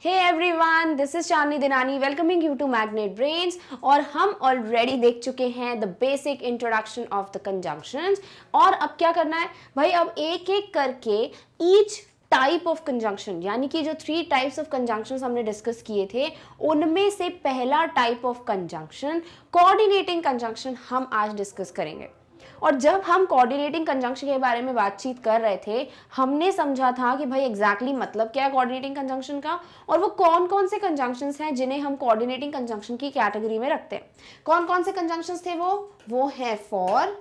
Hey everyone, this is Chandni Dinani welcoming you to Magnet Brains. और हम already देख चुके हैं the basic introduction of the conjunctions. और अब क्या करना है भाई, अब एक एक करके ईच टाइप ऑफ कंजंक्शन, यानी कि जो 3 टाइप्स ऑफ कंजंक्शंस हमने डिस्कस किए थे उनमें से पहला type of conjunction coordinating conjunction हम आज डिस्कस करेंगे। और जब हम कोऑर्डिनेटिंग कंजंक्शन के बारे में बातचीत कर रहे थे, हमने समझा था कि भाई एग्जैक्टली मतलब क्या है कोऑर्डिनेटिंग कंजंक्शन का, और वो कौन कौन से कंजंक्शंस हैं जिन्हें हम कोऑर्डिनेटिंग कंजंक्शन की कैटेगरी में रखते हैं। कौन कौन से कंजंक्शंस थे वो है फॉर,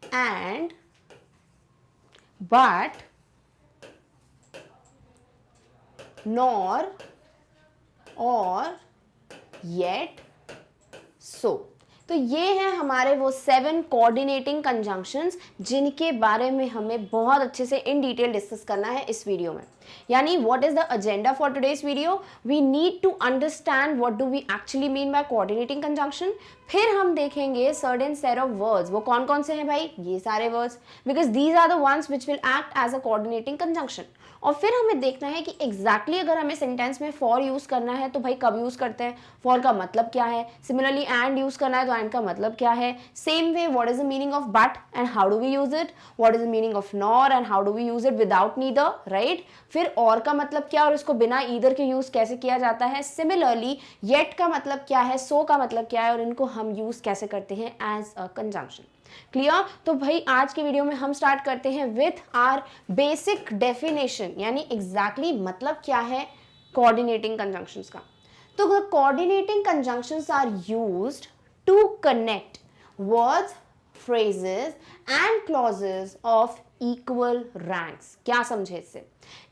एंड, बट, नॉर, और, येट, सो। तो ये हैं हमारे वो 7 कोऑर्डिनेटिंग कंजंक्शंस जिनके बारे में हमें बहुत अच्छे से इन डिटेल डिस्कस करना है इस वीडियो में। यानी what is the agenda for today's video, we need to understand what do we actually mean by coordinating conjunction. फिर हम देखेंगे सर्टेन सेट ऑफ वर्ड्स, वो कौन कौन से हैं भाई, ये सारे words, because these are the ones which will act as a coordinating conjunction. और फिर हमें देखना है कि एग्जैक्टली अगर हमें सेंटेंस में फॉर यूज करना है तो भाई कब यूज करते हैं, फॉर का मतलब क्या है। सिमिलरली एंड यूज करना है तो एंड का मतलब क्या है। Same way what is the meaning of but and how do we use it, what is the meaning of nor and how do we use it without neither, right. फिर और का मतलब क्या और इसको बिना ईदर के यूज कैसे किया जाता है। सिमिलरली येट का मतलब क्या है, सो का मतलब क्या है, और इनको हम यूज कैसे करते हैं एज अ कंजंक्शन। क्लियर। तो भाई आज के वीडियो में हम स्टार्ट करते हैं विथ आर बेसिक डेफिनेशन, यानी एग्जैक्टली मतलब क्या है कोऑर्डिनेटिंग कंजंक्शंस का। तो coordinating conjunctions are used to connect words, phrases and clauses of equal ranks। क्या समझे इससे,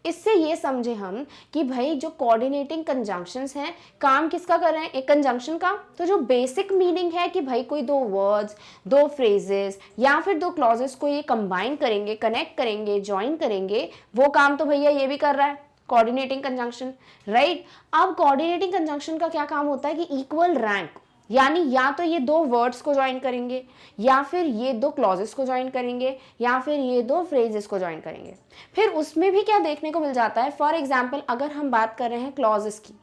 इससे ये समझे हम कि भाई जो कोऑर्डिनेटिंग कंजंक्शंस हैं काम किसका कर रहे हैं, एक कंजंक्शन का। तो जो बेसिक मीनिंग है कि भाई कोई 2 वर्ड्स, 2 फ्रेजेस या फिर 2 क्लॉजेस को ये कंबाइन करेंगे, कनेक्ट करेंगे, ज्वाइन करेंगे, वो काम तो भैया ये भी कर रहा है कोऑर्डिनेटिंग कंजंक्शन, राइट। अब कोऑर्डिनेटिंग कंजंक्शन का क्या काम होता है कि इक्वल रैंक, यानी या तो ये 2 वर्ड्स को ज्वाइन करेंगे, या फिर ये 2 क्लॉजेस को ज्वाइन करेंगे, या फिर ये 2 फ्रेजेस को ज्वाइन करेंगे। फिर उसमें भी क्या देखने को मिल जाता है, फॉर एग्जाम्पल अगर हम बात कर रहे हैं क्लॉजेस की,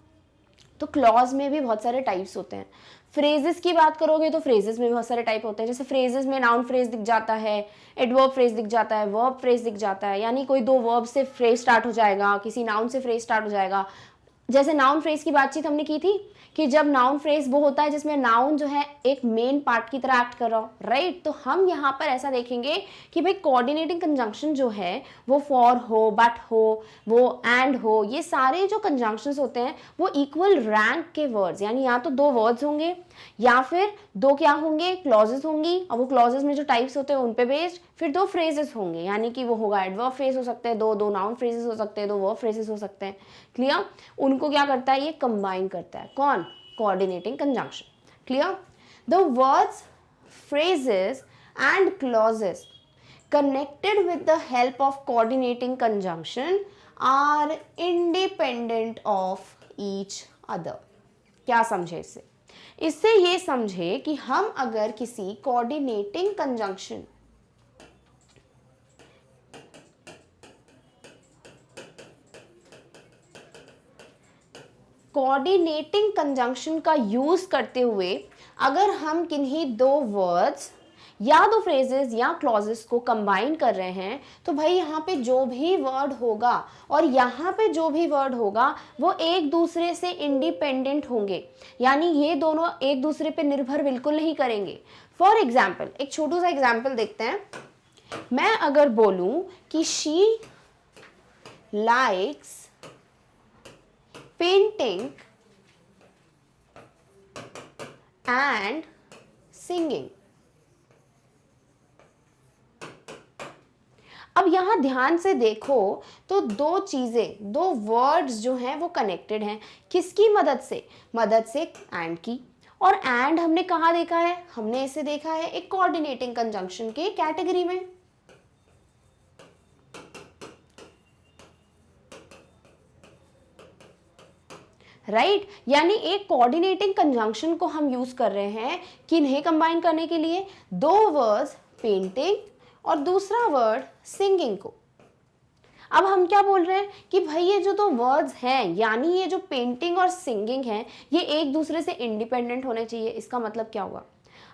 तो क्लॉज में भी बहुत सारे टाइप्स होते हैं। फ्रेजेस की बात करोगे तो फ्रेजेस में भी बहुत सारे टाइप होते हैं। जैसे फ्रेजेस में नाउन फ्रेज दिख जाता है, एडवर्ब फ्रेज दिख जाता है, वर्ब फ्रेज दिख जाता है, यानी कोई 2 वर्ब से फ्रेज स्टार्ट हो जाएगा, किसी नाउन से फ्रेज स्टार्ट हो जाएगा। जैसे नाउन फ्रेज की बातचीत हमने की थी कि जब नाउन फ्रेज वो होता है जिसमें नाउन जो है एक मेन पार्ट की तरह एक्ट कर रहा हो, राइट। तो हम यहाँ पर ऐसा देखेंगे कि भाई कोऑर्डिनेटिंग कंजंक्शन जो है वो फॉर हो, बट हो, वो एंड हो, ये सारे जो कंजंक्शंस होते हैं वो इक्वल रैंक के वर्ड्स, यानी या तो 2 वर्ड्स होंगे या फिर 2 क्या होंगे, क्लॉजेस होंगी। और वो क्लॉजेस में जो टाइप्स होते हैं उन पे बेस्ड फिर 2 फ्रेजेस होंगे, यानी कि वो होगा एडवर्ब फ्रेज हो सकते हैं, 2 नाउन फ्रेजेस हो सकते हैं, 2 वर्ब फ्रेजेस हो सकते हैं। क्लियर। उनको क्या करता है, ये कंबाइन करता है, कौन, coordinating conjunction. Clear. The words, phrases and clauses connected with the help of coordinating conjunction are independent of each other। क्या समझे इससे, इससे ये समझे कि हम अगर किसी कोऑर्डिनेटिंग कंजंक्शन कोऑर्डिनेटिंग कंजंक्शन का यूज करते हुए अगर हम किन्हीं 2 वर्ड्स या 2 फ्रेजेस या क्लॉजेस को कंबाइन कर रहे हैं, तो भाई यहाँ पे जो भी वर्ड होगा और यहाँ पे जो भी वर्ड होगा वो एक दूसरे से इंडिपेंडेंट होंगे, यानी ये दोनों एक दूसरे पे निर्भर बिल्कुल नहीं करेंगे। फॉर एग्जाम्पल एक छोटू सा एग्जाम्पल देखते हैं। मैं अगर बोलूं कि she likes painting and singing. अब यहां ध्यान से देखो तो 2 चीजें, 2 वर्ड्स जो हैं वो कनेक्टेड हैं, किसकी मदद से एंड की। और एंड हमने कहाँ देखा है, हमने इसे देखा है एक कोऑर्डिनेटिंग कंजंक्शन के कैटेगरी में, राइट। यानी एक कोऑर्डिनेटिंग कंजंक्शन को हम यूज कर रहे हैं किन्हें कंबाइन करने के लिए, 2 वर्ड्स पेंटिंग और दूसरा वर्ड सिंगिंग को। अब हम क्या बोल रहे हैं कि भाई ये जो दो वर्ड्स हैं, यानी ये जो पेंटिंग और सिंगिंग है, ये एक दूसरे से इंडिपेंडेंट होने चाहिए। इसका मतलब क्या हुआ,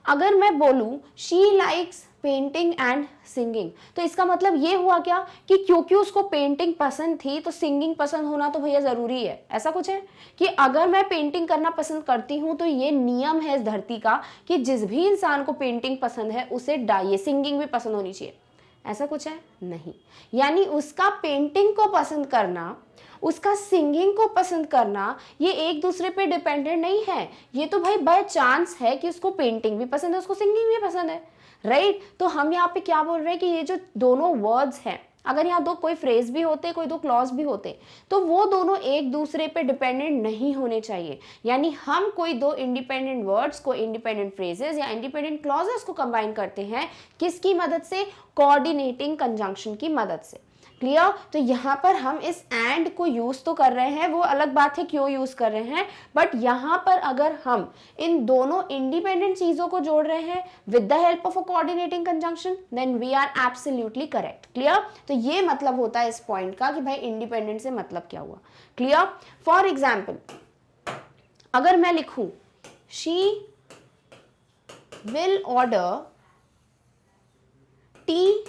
अगर मैं बोलूं she likes painting and singing, तो इसका मतलब ये हुआ क्या कि क्योंकि उसको पेंटिंग पसंद थी तो सिंगिंग पसंद होना तो भैया जरूरी है। ऐसा कुछ है कि अगर मैं पेंटिंग करना पसंद करती हूं तो ये नियम है इस धरती का कि जिस भी इंसान को पेंटिंग पसंद है उसे ये सिंगिंग भी पसंद होनी चाहिए। ऐसा कुछ है नहीं, यानी उसका पेंटिंग को पसंद करना, उसका सिंगिंग को पसंद करना, ये एक दूसरे पे डिपेंडेंट नहीं है। ये तो भाई बाय चांस है कि उसको पेंटिंग भी पसंद है, उसको सिंगिंग भी पसंद है, राइट। तो हम यहाँ पे क्या बोल रहे हैं कि ये जो दोनों वर्ड्स हैं, अगर यहाँ दो कोई फ्रेज भी होते, कोई दो क्लॉज भी होते, तो वो दोनों एक दूसरे पे डिपेंडेंट नहीं होने चाहिए। यानी हम कोई दो इंडिपेंडेंट वर्ड्स को, इंडिपेंडेंट फ्रेजेस या इंडिपेंडेंट क्लॉजेस को कंबाइन करते हैं, किसकी मदद से, कोऑर्डिनेटिंग कंजंक्शन की मदद से। क्लियर। तो यहाँ पर हम इस एंड को यूज तो कर रहे हैं, वो अलग बात है क्यों यूज कर रहे हैं, बट यहाँ पर अगर हम इन दोनों इंडिपेंडेंट चीजों को जोड़ रहे हैं with the help of a coordinating conjunction, then we are absolutely correct. Clear. तो ये मतलब होता है इस पॉइंट का कि भाई इंडिपेंडेंट से मतलब क्या हुआ। क्लियर। फॉर एग्जाम्पल अगर मैं लिखूं शी विल ऑर्डर टी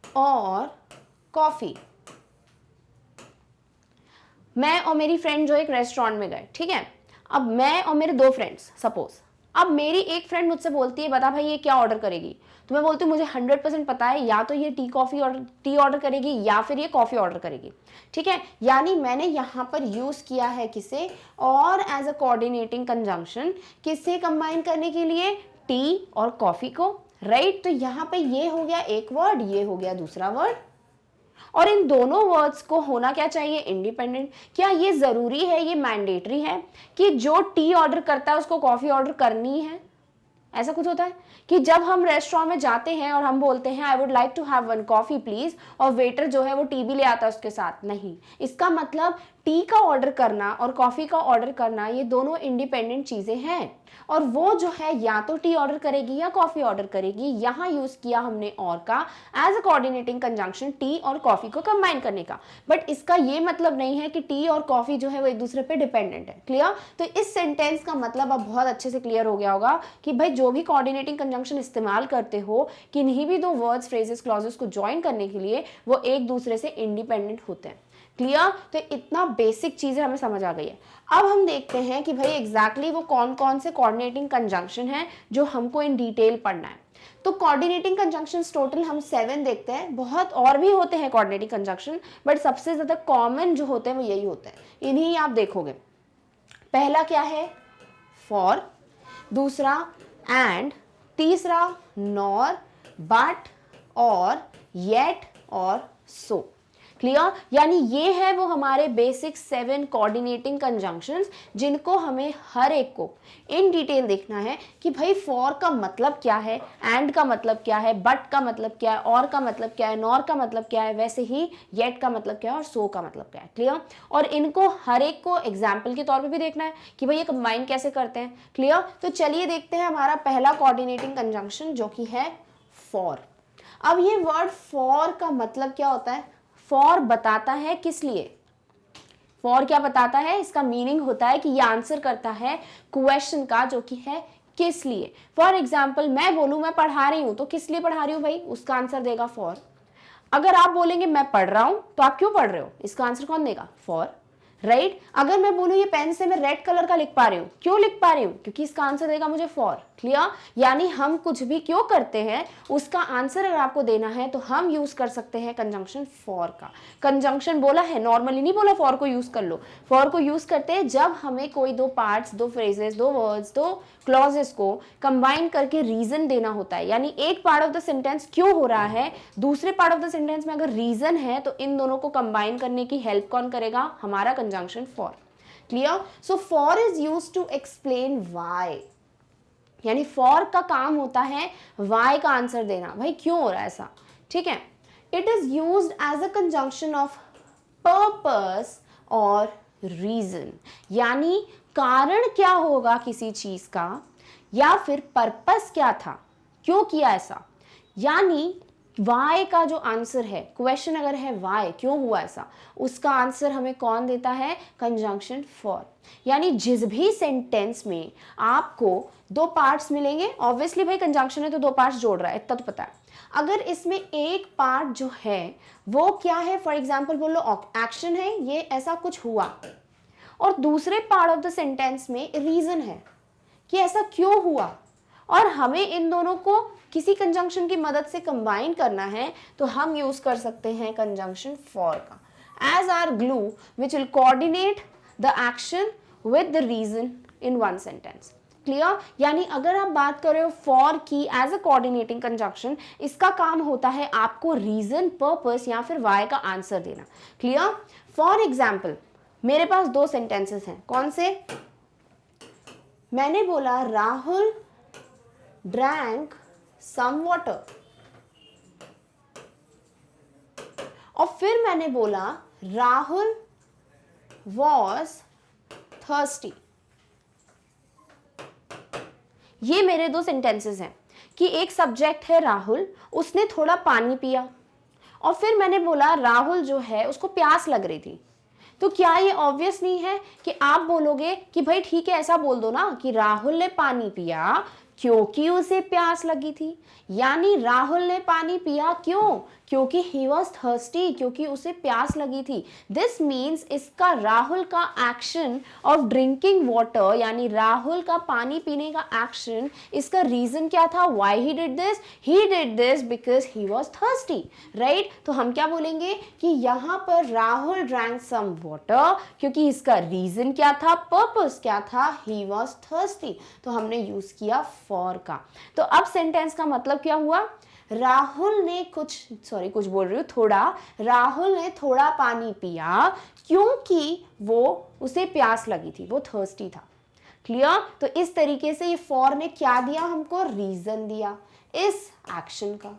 और कॉफी, मैं और मेरी फ्रेंड जो एक रेस्टोरेंट में गए, ठीक है। अब मैं और मेरे दो फ्रेंड्स, सपोज अब मेरी एक फ्रेंड मुझसे बोलती है बता भाई ये क्या ऑर्डर करेगी, तो मैं बोलती हूँ मुझे 100% पता है, या तो ये टी ऑर्डर करेगी या फिर ये कॉफी ऑर्डर करेगी, ठीक है। यानी मैंने यहाँ पर यूज किया है किसे, और एज अ कोऑर्डिनेटिंग कंजंक्शन, किसे कंबाइन करने के लिए, टी और कॉफी को, राइट। तो यहाँ पे ये हो गया एक वर्ड, ये हो गया दूसरा वर्ड, और इन दोनों वर्ड्स को होना क्या चाहिए, इंडिपेंडेंट। क्या ये जरूरी है, ये मैंडेटरी है कि जो टी ऑर्डर करता है उसको कॉफी ऑर्डर करनी है? ऐसा कुछ होता है कि जब हम रेस्टोरेंट में जाते हैं और हम बोलते हैं I would like to have one coffee please, और वेटर जो है वो टी भी ले आता है उसके साथ? नहीं। इसका मतलब टी का ऑर्डर करना और कॉफी का ऑर्डर करना ये दोनों इंडिपेंडेंट चीजें हैं, और वो जो है या तो टी ऑर्डर करेगी या कॉफी ऑर्डर करेगी। यहाँ यूज किया हमने और का as a coordinating conjunction tea और कॉफी को कंबाइन करने का, बट इसका ये मतलब नहीं है कि टी और कॉफी जो है वो एक दूसरे पे डिपेंडेंट है। क्लियर। तो इस सेंटेंस का मतलब अब बहुत अच्छे से क्लियर हो गया होगा कि भाई जो भी कोऑर्डिनेटिंग कंजंक्शन इस्तेमाल करते हो, किन्हीं भी दो वर्ड्स, फ्रेजेस, क्लॉजेस को ज्वाइन करने के लिए, वो एक दूसरे से इंडिपेंडेंट होते हैं। क्लियर। तो इतना बेसिक चीजें हमें समझ आ गई है। अब हम देखते हैं कि भाई एग्जैक्टली वो कौन कौन से कोऑर्डिनेटिंग कंजंक्शन है जो हमको इन डिटेल पढ़ना है। तो कोऑर्डिनेटिंग कंजंक्शंस टोटल हम 7 देखते हैं, बहुत और भी होते हैं कोऑर्डिनेटिंग कंजंक्शन, बट सबसे ज्यादा कॉमन जो होते हैं वो यही होते हैं, इन्हीं आप देखोगे। पहला क्या है, फॉर, दूसरा एंड, तीसरा नॉर, बट, और, येट और सो। क्लियर। यानी ये है वो हमारे बेसिक 7 कोऑर्डिनेटिंग कंजंक्शंस जिनको हमें हर एक को इन डिटेल देखना है कि भाई फॉर का मतलब क्या है, एंड का मतलब क्या है, बट का मतलब क्या है, और का मतलब क्या है, नॉर का मतलब क्या है, वैसे ही येट का मतलब क्या है और सो का मतलब क्या है। क्लियर। और इनको हर एक को एग्जाम्पल के तौर पर भी देखना है कि भाई ये कंबाइन कैसे करते हैं। क्लियर। तो चलिए देखते हैं हमारा पहला कोऑर्डिनेटिंग कंजंक्शन जो कि है फॉर। अब ये वर्ड फॉर का मतलब क्या होता है, फॉर बताता है किस लिए, फॉर क्या बताता है, इसका मीनिंग होता है कि ये आंसर करता है क्वेश्चन का जो कि है किस लिए। फॉर एग्जाम्पल मैं बोलूं मैं पढ़ा रही हूं, तो किस लिए पढ़ा रही हूं भाई, उसका आंसर देगा फॉर। अगर आप बोलेंगे मैं पढ़ रहा हूं, तो आप क्यों पढ़ रहे हो, इसका आंसर कौन देगा, फॉर, राइट। अगर मैं बोलूं ये पेन से मैं रेड कलर का लिख पा रही हूं, क्यों लिख पा रही हूं, क्योंकि इसका आंसर देगा मुझे फॉर। क्लियर। यानी हम कुछ भी क्यों करते हैं उसका आंसर अगर आपको देना है तो हम यूज कर सकते हैं कंजंक्शन फॉर का। कंजंक्शन बोला है, नॉर्मली नहीं बोला फॉर को यूज कर लो। फॉर को यूज करते हैं जब हमें कोई दो पार्ट्स, दो फ्रेजेस, दो वर्ड्स, दो क्लॉजेस को कंबाइन करके रीजन देना होता है। यानी एक पार्ट ऑफ द सेंटेंस क्यों हो रहा है, दूसरे पार्ट ऑफ द सेंटेंस में अगर रीजन है तो इन दोनों को कंबाइन करने की हेल्प कौन करेगा, हमारा conjunction for. Clear. So for is used to explain why, यानी फॉर का काम होता है वाई का आंसर देना, भाई क्यों हो रहा है ऐसा। ठीक है। It is used as a conjunction of purpose और रीजन, यानी कारण क्या होगा किसी चीज का, या फिर पर्पस क्या था, क्यों किया ऐसा। यानी वाई का जो आंसर है, क्वेश्चन अगर है वाई, क्यों हुआ ऐसा, उसका आंसर हमें कौन देता है, कंजंक्शन फॉर। यानी जिस भी सेंटेंस में आपको दो पार्ट्स मिलेंगे, ऑब्वियसली भाई कंजंक्शन है तो दो पार्ट्स जोड़ रहा है, इतना तो पता है। अगर इसमें एक पार्ट जो है वो क्या है, फॉर एग्जाम्पल बोलो एक्शन है, ये ऐसा कुछ हुआ, और दूसरे पार्ट ऑफ द सेंटेंस में रीजन है कि ऐसा क्यों हुआ, और हमें इन दोनों को किसी कंजंक्शन की मदद से कंबाइन करना है, तो हम यूज कर सकते हैं कंजंक्शन फॉर का, as our glue which will coordinate the action with the reason in one sentence. Clear? यानी अगर आप बात कर रहे हो फॉर की एज अ कोऑर्डिनेटिंग कंजंक्शन, इसका काम होता है आपको रीजन, पर्पस या फिर वाई का आंसर देना। क्लियर? फॉर एग्जाम्पल मेरे पास दो सेंटेंसेस हैं, कौन से, मैंने बोला राहुल ड्रैंक सम वाटर, और फिर मैंने बोला राहुल वॉज थर्स्टी। ये मेरे दो सेंटेंसेस हैं कि एक सब्जेक्ट है राहुल, उसने थोड़ा पानी पिया, और फिर मैंने बोला राहुल जो है उसको प्यास लग रही थी। तो क्या ये ऑब्वियस नहीं है कि आप बोलोगे कि भाई ठीक है ऐसा बोल दो ना कि राहुल ने पानी पिया क्योंकि उसे प्यास लगी थी, यानी राहुल ने पानी पिया क्यों, क्योंकि ही वॉज थर्स्टी, क्योंकि उसे प्यास लगी थी। दिस मीन्स इसका राहुल का एक्शन ऑफ ड्रिंकिंग वाटर, यानी राहुल का पानी पीने का एक्शन, इसका रीजन क्या था, why he did this because he was thirsty, right. तो हम क्या बोलेंगे कि यहाँ पर राहुल ड्रैंक सम वाटर, क्योंकि इसका रीजन क्या था, पर्पस क्या था, ही वॉज थर्स्टी, तो हमने यूज किया फॉर का। तो अब सेंटेंस का मतलब क्या हुआ, राहुल ने राहुल ने थोड़ा पानी पिया क्योंकि वो उसे प्यास लगी थी, वो थर्स्टी था। क्लियर? तो इस तरीके से ये फॉर ने क्या दिया हमको, रीजन दिया इस एक्शन का।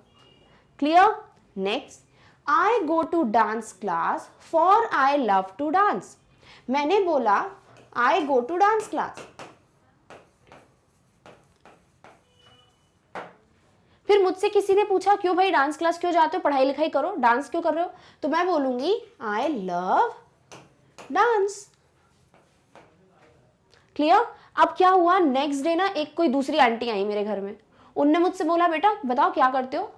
Clear? Next, I go to dance class for I love to dance. मैंने बोला I go to dance class, फिर मुझसे किसी ने पूछा क्यों भाई डांस क्लास क्यों जाते हो, पढ़ाई लिखाई करो, डांस क्यों कर रहे हो, तो मैं बोलूंगी आई लव डांस। क्लियर? अब क्या हुआ, नेक्स्ट डे ना एक कोई दूसरी आंटी आई मेरे घर में, उनने मुझसे बोला बेटा बताओ क्या करते हो,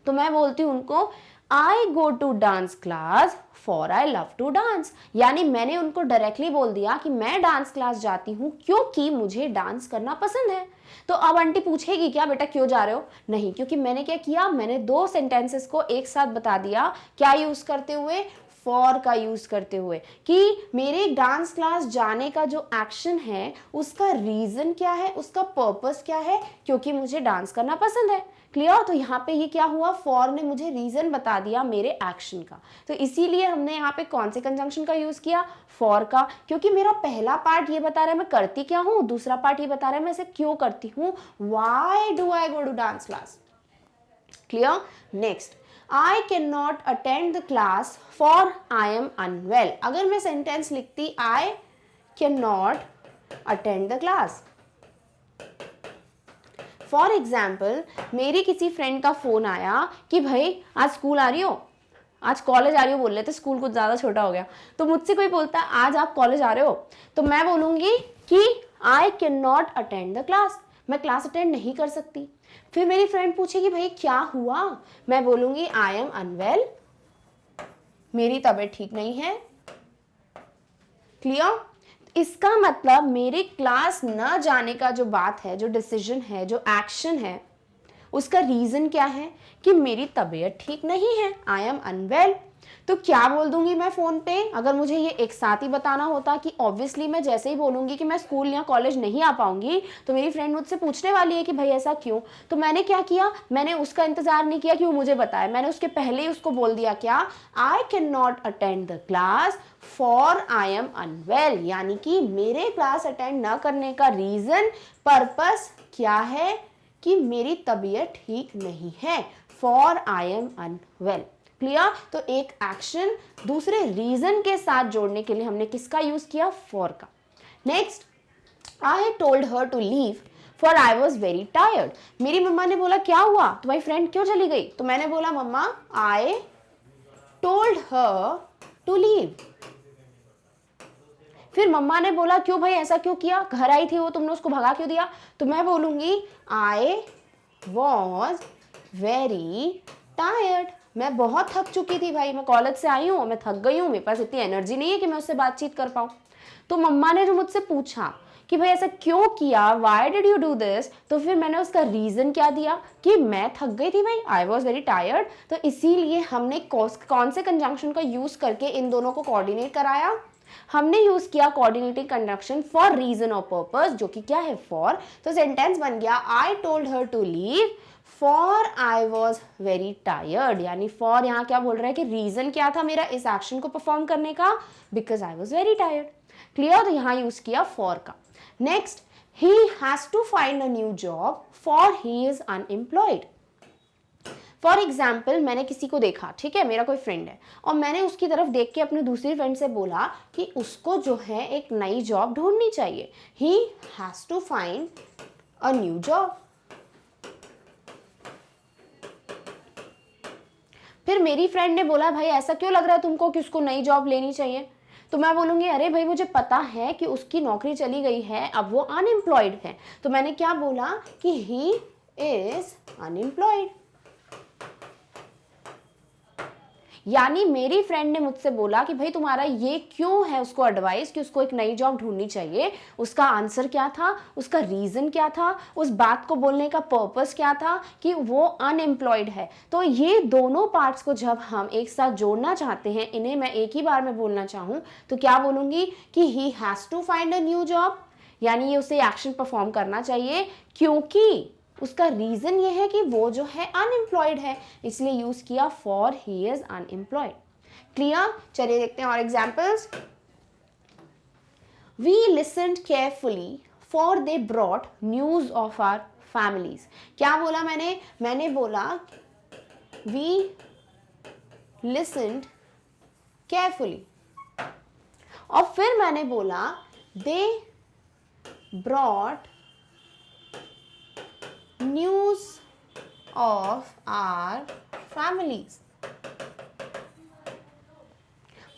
तो मैं बोलती हूँ उनको I go to dance class for I love to dance. यानी मैंने उनको डायरेक्टली बोल दिया कि मैं डांस क्लास जाती हूँ क्योंकि मुझे डांस करना पसंद है। तो अब आंटी पूछेगी क्या बेटा क्यों जा रहे हो, नहीं, क्योंकि मैंने क्या किया, मैंने दो सेंटेंसेस को एक साथ बता दिया, क्या यूज करते हुए, फॉर का यूज करते हुए, कि मेरे डांस क्लास जाने का जो एक्शन है उसका रीजन क्या है, उसका पर्पस क्या है, क्योंकि मुझे डांस करना पसंद है। क्लियर? तो यहाँ पे ये क्या हुआ, फॉर ने मुझे रीजन बता दिया मेरे एक्शन का, तो इसीलिए हमने यहाँ पे कौन से कंजंक्शन का यूज किया, फॉर का, क्योंकि मेरा पहला पार्ट ये बता रहा है मैं करती क्या हूँ, दूसरा पार्ट ये बता रहा है मैं इसे क्यों करती हूँ, why do I go to dance class. Clear? Next, I cannot attend the class for I am unwell। अगर मैं सेंटेंस लिखती I cannot attend the class, for example मेरी किसी फ्रेंड का फोन आया कि भाई आज स्कूल आ रही हो, आज कॉलेज आ रही हो बोल रहे थे, स्कूल कुछ ज़्यादा छोटा हो गया, तो मुझसे कोई बोलता है आज आप कॉलेज आ रहे हो, तो मैं बोलूँगी कि आई cannot attend the class, मैं क्लास अटेंड नहीं कर सकती। फिर मेरी फ्रेंड पूछेगी भाई क्या हुआ, मैं बोलूँगी आई एम अनवेल, मेरी तबीयत ठीक नहीं है। क्लियर? इसका मतलब मेरे क्लास न जाने का जो बात है, जो डिसीजन है, जो एक्शन है, उसका रीजन क्या है कि मेरी तबीयत ठीक नहीं है, आई एम अनवेल। तो क्या बोल दूंगी मैं फोन पे, अगर मुझे ये एक साथ ही बताना होता कि ऑब्वियसली मैं जैसे ही बोलूंगी कि मैं स्कूल या कॉलेज नहीं आ पाऊंगी तो मेरी फ्रेंड मुझसे पूछने वाली है कि भाई ऐसा क्यों, तो मैंने क्या किया, मैंने उसका इंतजार नहीं किया कि वो मुझे बताए, मैंने उसके पहले ही उसको बोल दिया क्या, I cannot attend the class for I am unwell, यानी कि मेरे क्लास अटेंड न करने का रीजन, पर्पस क्या है कि मेरी तबीयत ठीक नहीं है, for I am unwell. Clear? तो एक एक्शन दूसरे रीजन के साथ जोड़ने के लिए हमने किसका यूज किया, फॉर का। Next, I told her to leave for I was very tired. मेरी मम्मा ने बोला क्या हुआ, तुम्हारी फ्रेंड क्यों चली गई? तो मैंने बोला मम्मा I told her to leave. फिर मम्मा ने बोला क्यों भाई, ऐसा क्यों किया, घर आई थी वो, तुमने उसको भगा क्यों दिया? तो मैं बोलूंगी आई वॉज वेरी टायर्ड। मैं बहुत थक चुकी थी भाई, मैं कॉलेज से आई हूँ, मैं थक गई हूँ, मेरे पास इतनी एनर्जी नहीं है कि मैं उससे बातचीत कर पाऊँ। तो मम्मा ने जो मुझसे पूछा कि भाई ऐसा क्यों किया, why did you do this, तो फिर मैंने उसका रीजन क्या दिया कि मैं थक गई थी भाई, आई वॉज वेरी टायर्ड। तो इसीलिए हमने कौन से कंजंक्शन का यूज करके इन दोनों को कोऑर्डिनेट कराया? हमने यूज किया कोऑर्डिनेटिंग कंजंक्शन फॉर रीजन और पर्पस, जो कि क्या है फॉर। तो सेंटेंस बन गया I told her to leave for I was very tired. यानी फॉर यहाँ क्या बोल रहा है कि रीजन क्या था मेरा इस एक्शन को परफॉर्म करने का, because I was very tired. Clear? तो यहाँ यूज किया फॉर का। Next, he has to find a new job for he is unemployed. For example, मैंने किसी को देखा, ठीक है, मेरा कोई फ्रेंड है, और मैंने उसकी तरफ देख के अपने दूसरी फ्रेंड से बोला कि उसको जो है एक नई जॉब ढूंढनी चाहिए। He has to find a new job. फिर मेरी फ्रेंड ने बोला भाई ऐसा क्यों लग रहा है तुमको कि उसको नई जॉब लेनी चाहिए? तो मैं बोलूंगी अरे भाई मुझे पता है कि उसकी नौकरी चली गई है, अब वो अनएम्प्लॉयड है। तो मैंने क्या बोला कि ही इज अनएम्प्लॉयड। यानी मेरी फ्रेंड ने मुझसे बोला कि भाई तुम्हारा ये क्यों है उसको एडवाइस कि उसको एक नई जॉब ढूंढनी चाहिए। उसका आंसर क्या था, उसका रीजन क्या था, उस बात को बोलने का पर्पस क्या था कि वो अनएम्प्लॉयड है। तो ये दोनों पार्ट्स को जब हम एक साथ जोड़ना चाहते हैं, इन्हें मैं एक ही बार में बोलना चाहूं तो क्या बोलूंगी कि he has to find a new job. यानी ये उसे एक्शन परफॉर्म करना चाहिए क्योंकि उसका रीजन ये है कि वो जो है अनएम्प्लॉयड है, इसलिए यूज किया for he is unemployed. Clear? चलिए देखते हैं और examples. We listened carefully for they brought news of our families. क्या बोला मैंने बोला वी लिसन्ड केयरफुली, और फिर मैंने बोला they brought news of our families.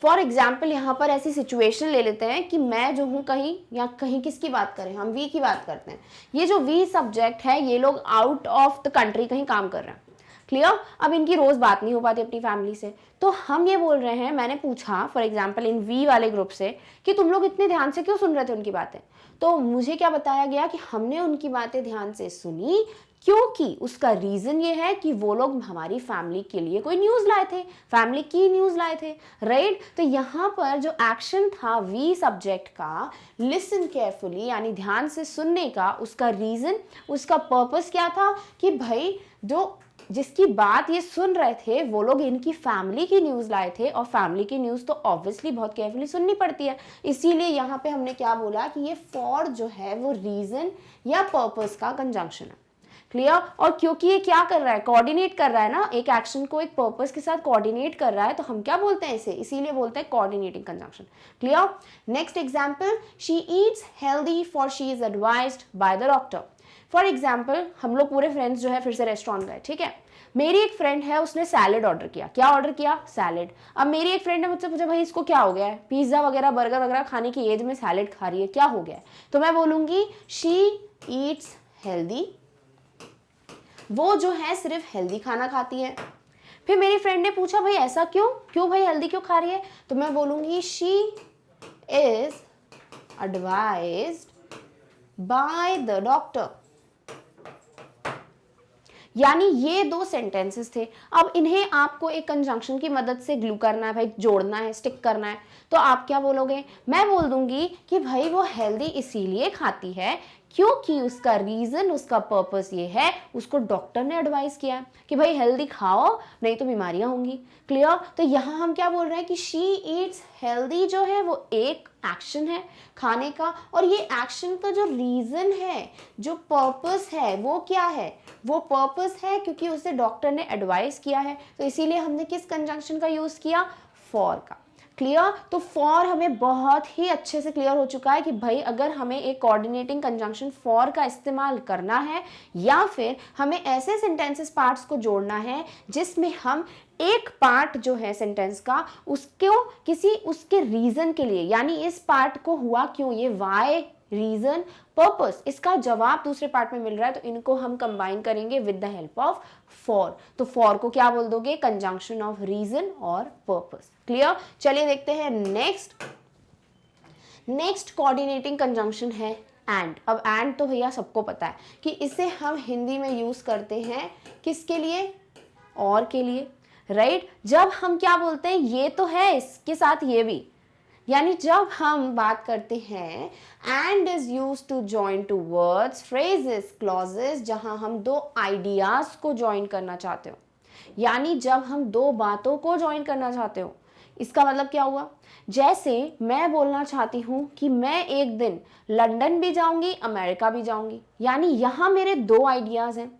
For example यहाँ पर ऐसी सिचुएशन ले लेते हैं कि मैं जो हूँ कहीं, या कहीं किसकी बात करें, हम वी की बात करते हैं। ये जो वी सब्जेक्ट है ये लोग आउट ऑफ द कंट्री कहीं काम कर रहे हैं। क्लियर? अब इनकी रोज बात नहीं हो पाती अपनी फैमिली से, तो हम ये बोल रहे हैं, मैंने पूछा फॉर एग्जाम्पल इन वी वाले ग्रुप से कि तुम लोग इतने ध्यान से क्यों सुन रहे थे उनकी बातें? तो मुझे क्या बताया गया कि हमने उनकी बातें ध्यान से सुनी क्योंकि उसका रीजन ये है कि वो लोग हमारी फैमिली के लिए कोई न्यूज लाए थे, फैमिली की न्यूज लाए थे, राइट? तो यहाँ पर जो एक्शन था वी सब्जेक्ट का, लिसन केयरफुली यानी ध्यान से सुनने का, उसका रीजन, उसका पर्पस क्या था कि भाई जो जिसकी बात ये सुन रहे थे वो लोग इनकी फैमिली की न्यूज लाए थे, और फैमिली की न्यूज तो ऑब्वियसली बहुत केयरफुली सुननी पड़ती है। इसीलिए यहाँ पे हमने क्या बोला कि ये फॉर जो है वो रीजन या पर्पस का कंजंक्शन है। क्लियर? और क्योंकि ये क्या कर रहा है, कोऑर्डिनेट कर रहा है ना, एक एक्शन को एक पर्पस के साथ कोऑर्डिनेट कर रहा है, तो हम क्या बोलते हैं इसे, इसीलिए बोलते हैं coordinating conjunction. Clear? Next example, she Yeats healthy for she is advised by the doctor. For example, हम लोग पूरे फ्रेंड्स जो है फिर से रेस्टोरेंट गए, ठीक है, मेरी एक फ्रेंड है उसने सैलेड ऑर्डर किया। क्या ऑर्डर किया? सैलेड। अब मेरी एक फ्रेंड ने मुझसे पूछा भाई इसको क्या हो गया है, पिज्जा वगैरह बर्गर वगैरह खाने की एज में सैलेड खा रही है, क्या हो गया है? तो मैं बोलूंगी शी ईट्स हेल्दी, वो जो है सिर्फ हेल्दी खाना खाती है। फिर मेरी फ्रेंड ने पूछा भाई ऐसा क्यों भाई हेल्दी क्यों खा रही है? तो मैं बोलूंगी she is advised by the doctor. यानी ये दो सेंटेंसेस थे। अब इन्हें आपको एक कंजंक्शन की मदद से ग्लू करना है भाई, जोड़ना है, स्टिक करना है। तो आप क्या बोलोगे? मैं बोल दूंगी कि भाई वो हेल्दी इसीलिए खाती है क्योंकि उसका रीजन, उसका पर्पस ये है, उसको डॉक्टर ने एडवाइस किया है कि भाई हेल्दी खाओ नहीं तो बीमारियां होंगी। क्लियर? तो यहाँ हम क्या बोल रहे हैं कि शी ईट्स हेल्दी जो है वो एक एक्शन है खाने का, और ये एक्शन का जो रीजन है, जो पर्पस है, वो क्या है? वो पर्पस है क्योंकि उसे डॉक्टर ने एडवाइस किया है। तो इसीलिए हमने किस कंजंक्शन का यूज किया? फॉर का। क्लियर। तो फॉर हमें बहुत ही अच्छे से क्लियर हो चुका है कि भाई अगर हमें एक कोऑर्डिनेटिंग कंजंक्शन फॉर का इस्तेमाल करना है या फिर हमें ऐसे सेंटेंसेस पार्ट्स को जोड़ना है जिसमें हम एक पार्ट जो है सेंटेंस का उसको किसी उसके रीजन के लिए, यानी इस पार्ट को हुआ क्यों, ये वाई, रीजन, पर्पस, इसका जवाब दूसरे पार्ट में मिल रहा है, तो इनको हम कंबाइन करेंगे with the help of for. तो फॉर को क्या बोल दोगे, कंजंक्शन ऑफ रीजन और पर्पस। क्लियर। चलिए देखते हैं नेक्स्ट कोऑर्डिनेटिंग कंजंक्शन है एंड। अब एंड तो भैया सबको पता है कि इसे हम हिंदी में यूज करते हैं किसके लिए, और के लिए, राइट। जब हम क्या बोलते हैं, ये तो है इसके साथ ये भी, यानी जब हम बात करते हैं and is use to join two words, phrases, clauses, जहां हम दो आइडियाज को ज्वाइन करना चाहते हो, यानी जब हम दो बातों को ज्वाइन करना चाहते हो। इसका मतलब क्या हुआ, जैसे मैं बोलना चाहती हूं कि मैं एक दिन लंदन भी जाऊंगी, अमेरिका भी जाऊंगी, यानी यहां मेरे दो आइडियाज हैं।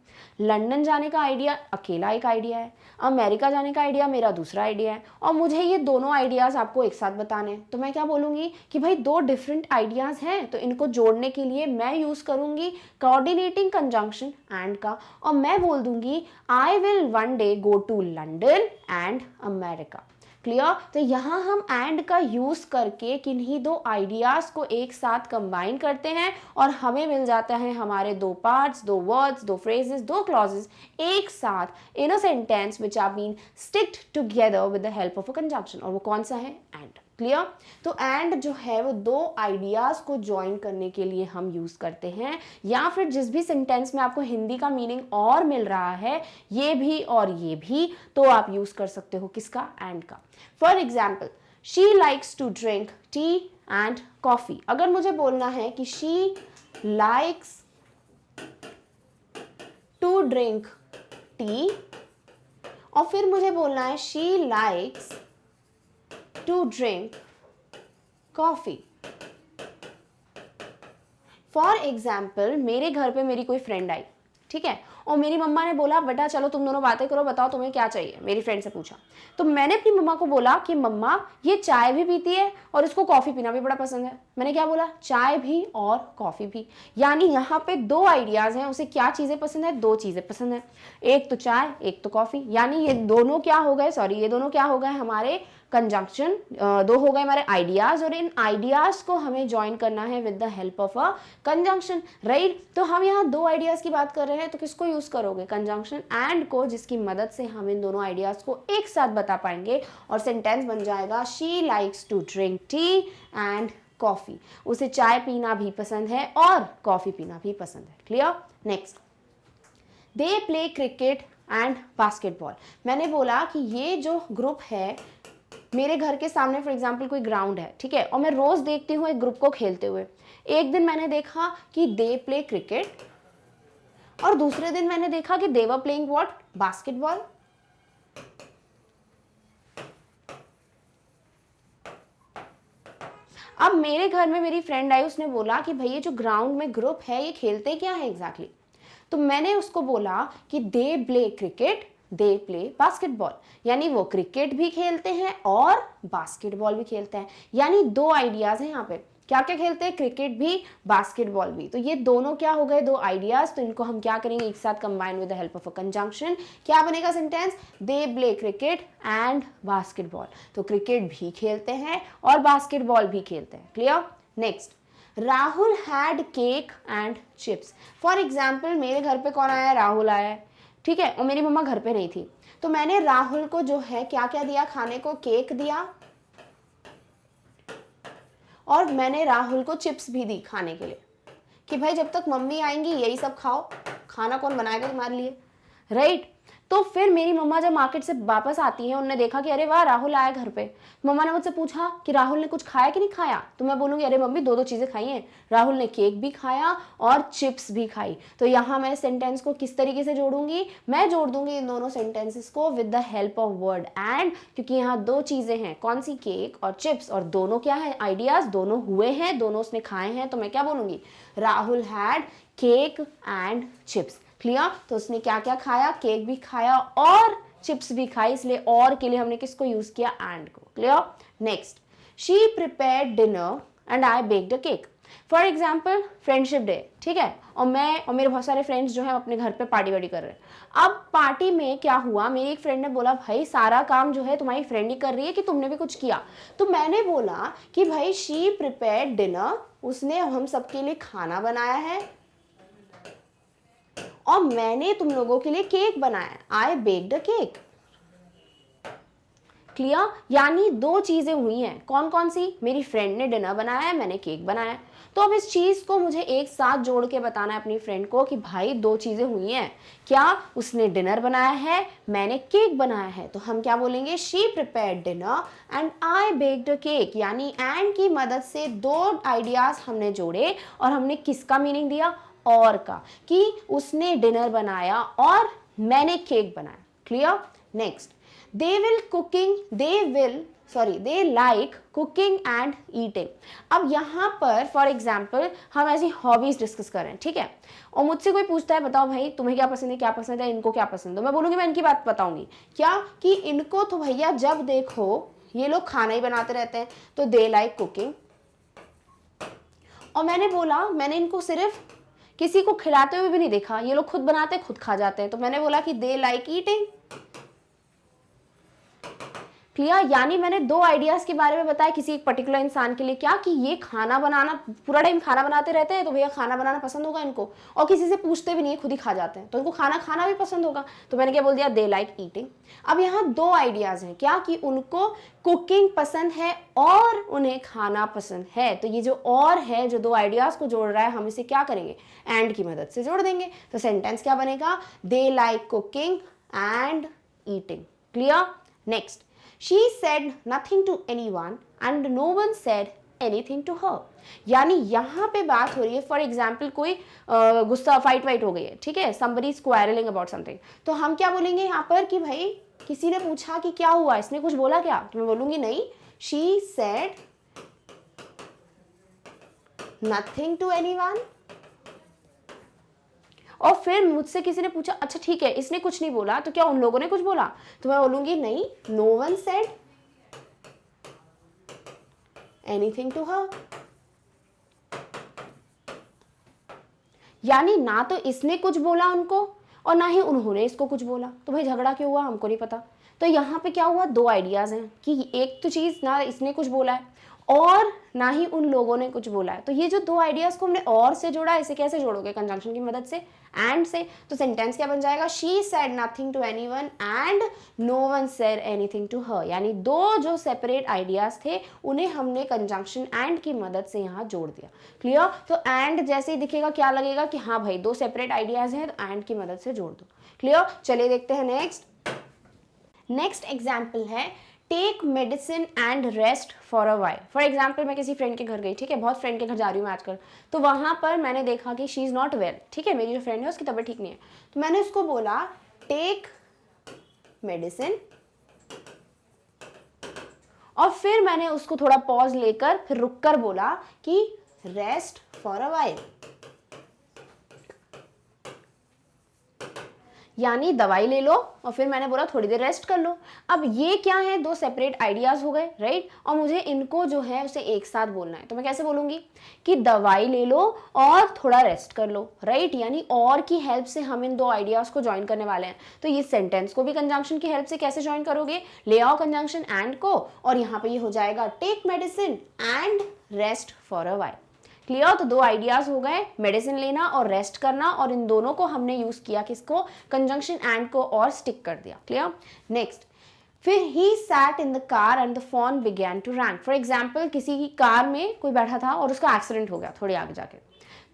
लंदन जाने का आइडिया अकेला एक आइडिया है, अमेरिका जाने का आइडिया मेरा दूसरा आइडिया है, और मुझे ये दोनों आइडियाज आपको एक साथ बताने हैं। तो मैं क्या बोलूंगी कि भाई दो डिफरेंट आइडियाज हैं, तो इनको जोड़ने के लिए मैं यूज करूंगी कोऑर्डिनेटिंग कंजंक्शन एंड का, और मैं बोल दूंगी I will one day go to London and America. Clear. तो यहाँ हम एंड का यूज करके किन्हीं दो आइडियाज को एक साथ कंबाइन करते हैं और हमें मिल जाता है हमारे दो पार्ट्स, दो वर्ड्स, दो फ्रेजेस, दो क्लॉजेस एक साथ in a sentence which are been sticked together with the help of a conjunction, और वो कौन सा है, एंड। क्लियर। तो एंड जो है वो दो आइडियाज को ज्वाइन करने के लिए हम यूज करते हैं, या फिर जिस भी सेंटेंस में आपको हिंदी का मीनिंग और मिल रहा है, ये भी और ये भी, तो आप यूज कर सकते हो किसका, एंड का। For example, she likes to drink tea and coffee. अगर मुझे बोलना है कि she likes to drink tea, और फिर मुझे बोलना है she likes to drink coffee. For example, मेरे घर पे मेरी कोई फ्रेंड आई, ठीक है, और मेरी मम्मा ने बोला बेटा चलो तुम दोनों बातें करो, बताओ तुम्हें क्या चाहिए, मेरी फ्रेंड से पूछा। तो मैंने अपनी मम्मा को बोला कि मम्मा ये चाय भी पीती है और इसको कॉफी पीना भी बड़ा पसंद है। मैंने क्या बोला, चाय भी और कॉफी भी, यानी यहाँ पे दो आइडियाज हैं, उसे क्या चीजें पसंद है, दो चीजें पसंद है, एक तो चाय एक तो कॉफी, यानी ये दोनों क्या हो गए, ये दोनों क्या हो गए हमारे कंजंक्शन, दो हो गए हमारे आइडियाज, और इन आइडियाज को हमें ज्वाइन करना है with the help of a conjunction, right. तो हम यहाँ दो आइडियाज की बात कर रहे हैं, तो किसको यूज करोगे, कंजंक्शन एंड को, जिसकी मदद से हम इन दोनों आइडियाज को एक साथ बता पाएंगे और सेंटेंस बन जाएगा she likes to drink tea and coffee. उसे चाय पीना भी पसंद है और कॉफी पीना भी पसंद है। Clear. Next, they play cricket and basketball. मैंने बोला कि ये जो ग्रुप है, मेरे घर के सामने फॉर एग्जाम्पल कोई ग्राउंड है, ठीक है, और मैं रोज देखती हूँ एक ग्रुप को खेलते हुए। एक दिन मैंने देखा कि दे प्ले क्रिकेट, और दूसरे दिन मैंने देखा कि they were playing what, basketball. अब मेरे घर में मेरी फ्रेंड आई, उसने बोला कि भैया जो ग्राउंड में ग्रुप है ये खेलते क्या है एग्जैक्टली। तो मैंने उसको बोला कि they play cricket, they play basketball, यानी वो क्रिकेट भी खेलते हैं और बास्केटबॉल भी खेलते हैं, यानी दो आइडियाज हैं यहाँ पे, क्या क्या खेलते हैं, क्रिकेट भी बास्केटबॉल भी। तो ये दोनों क्या हो गए, दो आइडियाज, तो इनको हम क्या करेंगे, एक साथ combine with the help of a conjunction. क्या बनेगा sentence, they play cricket and basketball. तो क्रिकेट भी खेलते हैं और बास्केटबॉल भी खेलते हैं। Clear. Next, Rahul had cake and chips. For example, मेरे घर पे कौन आया, राहुल आया, ठीक है, और मेरी मम्मा घर पे नहीं थी, तो मैंने राहुल को जो है क्या क्या दिया खाने को, केक दिया, और मैंने राहुल को चिप्स भी दी खाने के लिए, कि भाई जब तक मम्मी आएंगी यही सब खाओ, खाना कौन बनाएगा तुम्हारे लिए, राइट। तो फिर मेरी मम्मा जब मार्केट से वापस आती है, उन्होंने देखा कि अरे वाह राहुल आया घर पे। मम्मा ने मुझसे पूछा कि राहुल ने कुछ खाया कि नहीं खाया, तो मैं बोलूँगी अरे मम्मी दो दो चीज़ें खाई हैं, राहुल ने केक भी खाया और चिप्स भी खाई। तो यहाँ मैं सेंटेंस को किस तरीके से जोड़ूंगी, मैं जोड़ दूंगी इन दोनों सेंटेंसेस को with the help of word and, क्योंकि यहाँ दो चीज़ें हैं, कौन सी, केक और चिप्स, और दोनों क्या है, आइडियाज, दोनों हुए हैं, दोनों उसने खाए हैं, तो मैं क्या बोलूँगी, Rahul had cake and chips. Clear. तो उसने क्या क्या खाया, केक भी खाया और चिप्स भी खाई, इसलिए और के लिए हमने किसको यूज किया, एंड को। Clear. Next, she prepared dinner and I baked a cake. For example friendship day, ठीक है, और मैं और मेरे बहुत सारे फ्रेंड्स जो है अपने घर पे पार्टी वार्टी कर रहे हैं। अब पार्टी में क्या हुआ, मेरी एक फ्रेंड ने बोला भाई सारा काम जो है तुम्हारी फ्रेंड ही कर रही है कि तुमने भी कुछ किया। तो मैंने बोला कि भाई शी प्रिपेयर्ड डिनर, उसने हम सबके लिए खाना बनाया है, और मैंने तुम लोगों के लिए केक बनाया, आई बेक्ड अ केक। क्लियर। यानी दो चीजें हुई हैं, कौन कौन सी, मेरी फ्रेंड ने डिनर बनाया है, मैंने केक बनाया। तो अब इस चीज को मुझे एक साथ जोड़ के बताना है अपनी फ्रेंड को कि भाई दो चीजें हुई हैं, क्या, उसने डिनर बनाया है, मैंने केक बनाया है। तो हम क्या बोलेंगे, she prepared dinner and I baked a cake. यानी एंड की मदद से दो आइडियाज हमने जोड़े और हमने किसका मीनिंग दिया, और का, कि उसने डिनर बनाया और मैंने केक बनाया। Clear. Next, they like cooking and eating। अब यहाँ पर फॉर एग्जाम्पल हम ऐसी हॉबीज डिस्कस कर रहे हैं, ठीक है, और मुझसे कोई पूछता है बताओ भाई तुम्हें क्या पसंद है, क्या पसंद है, इनको क्या पसंद है, मैं बोलूंगी, मैं इनकी बात बताऊंगी क्या, कि इनको तो भैया जब देखो ये लोग खाना ही बनाते रहते हैं, तो दे लाइक कुकिंग। और मैंने बोला, मैंने इनको सिर्फ किसी को खिलाते हुए भी नहीं देखा, ये लोग खुद बनाते खुद खा जाते हैं, तो मैंने बोला कि दे लाइक ईटिंग। क्लियर। यानी मैंने दो आइडियाज के बारे में बताया किसी एक पर्टिकुलर इंसान के लिए, क्या, कि ये खाना बनाना, पूरा टाइम खाना बनाते रहते हैं, तो भैया खाना बनाना पसंद होगा इनको, और किसी से पूछते भी नहीं है, खुद ही खा जाते हैं, तो इनको खाना खाना भी पसंद होगा। तो मैंने क्या बोल दिया, दे लाइक ईटिंग। अब यहाँ दो आइडियाज हैं, क्या, कि उनको कुकिंग पसंद है और उन्हें खाना पसंद है। तो ये जो और है, जो दो आइडियाज को जोड़ रहा है, हम इसे क्या करेंगे, एंड की मदद से जोड़ देंगे। तो सेंटेंस क्या बनेगा, they like cooking and eating. Clear. Next, she said nothing to anyone and no one said anything to her। यानी यहाँ पे बात हो रही है, फॉर एग्जाम्पल कोई गुस्सा, फाइट वाइट हो गई है, ठीक है, somebody is quarreling about something, तो हम क्या बोलेंगे यहाँ पर कि भाई किसी ने पूछा कि क्या हुआ, इसने कुछ बोला क्या, तो मैं बोलूंगी नहीं, she said nothing to anyone। और फिर मुझसे किसी ने पूछा अच्छा ठीक है इसने कुछ नहीं बोला, तो क्या उन लोगों ने कुछ बोला, तो मैं बोलूंगी नहीं, no one said anything to her. यानी ना तो इसने कुछ बोला उनको और ना ही उन्होंने इसको कुछ बोला, तो भाई झगड़ा क्यों हुआ हमको नहीं पता। तो यहाँ पे क्या हुआ, दो आइडियाज हैं, कि एक तो चीज ना इसने कुछ बोला है और ना ही उन लोगों ने कुछ बोला है। तो ये जो दो आइडियाज को हमने और से जोड़ा, इसे कैसे जोड़ोगे, कंजंक्शन की मदद से, एंड से। तो सेंटेंस क्या बन जाएगा, she said nothing to anyone and no one said anything to her. यानी दो जो सेपरेट आइडियाज थे उन्हें हमने कंजंक्शन एंड की मदद से यहाँ जोड़ दिया। क्लियर। तो एंड जैसे ही दिखेगा क्या लगेगा कि हाँ भाई दो सेपरेट आइडियाज हैं, तो एंड की मदद से जोड़ दो। क्लियर। चलिए देखते हैं नेक्स्ट एग्जाम्पल है, take medicine and rest for a while. For example मैं किसी फ्रेंड के घर गई, ठीक है, बहुत फ्रेंड के घर जा रही हूँ मैं आजकल, तो वहां पर मैंने देखा कि शी इज नॉट वेल, ठीक है, मेरी जो फ्रेंड है उसकी तबीयत ठीक नहीं है, तो मैंने उसको बोला टेक मेडिसिन, और फिर मैंने उसको थोड़ा पॉज लेकर फिर रुक कर बोला कि रेस्ट फॉर अ वाइल। यानी दवाई ले लो और फिर मैंने बोला थोड़ी देर रेस्ट कर लो। अब ये क्या है, दो सेपरेट आइडियाज हो गए, राइट, और मुझे इनको जो है उसे एक साथ बोलना है, तो मैं कैसे बोलूंगी कि दवाई ले लो और थोड़ा रेस्ट कर लो, राइट। यानी और की हेल्प से हम इन दो आइडियाज को ज्वाइन करने वाले हैं। तो ये सेंटेंस को भी कंजंक्शन की हेल्प से कैसे ज्वाइन करोगे, ले आओ कंजंक्शन एंड को, और यहाँ पे ये हो जाएगा take medicine and rest for a while. Clear. तो दो आइडियाज हो गए, मेडिसिन लेना और रेस्ट करना, और इन दोनों को हमने यूज किया किसको, कंजंक्शन एंड को, और स्टिक कर दिया। क्लियर। नेक्स्ट, फिर he sat in the car and the phone began to rang. For example किसी की कार में कोई बैठा था और उसका एक्सीडेंट हो गया थोड़ी आगे जाके,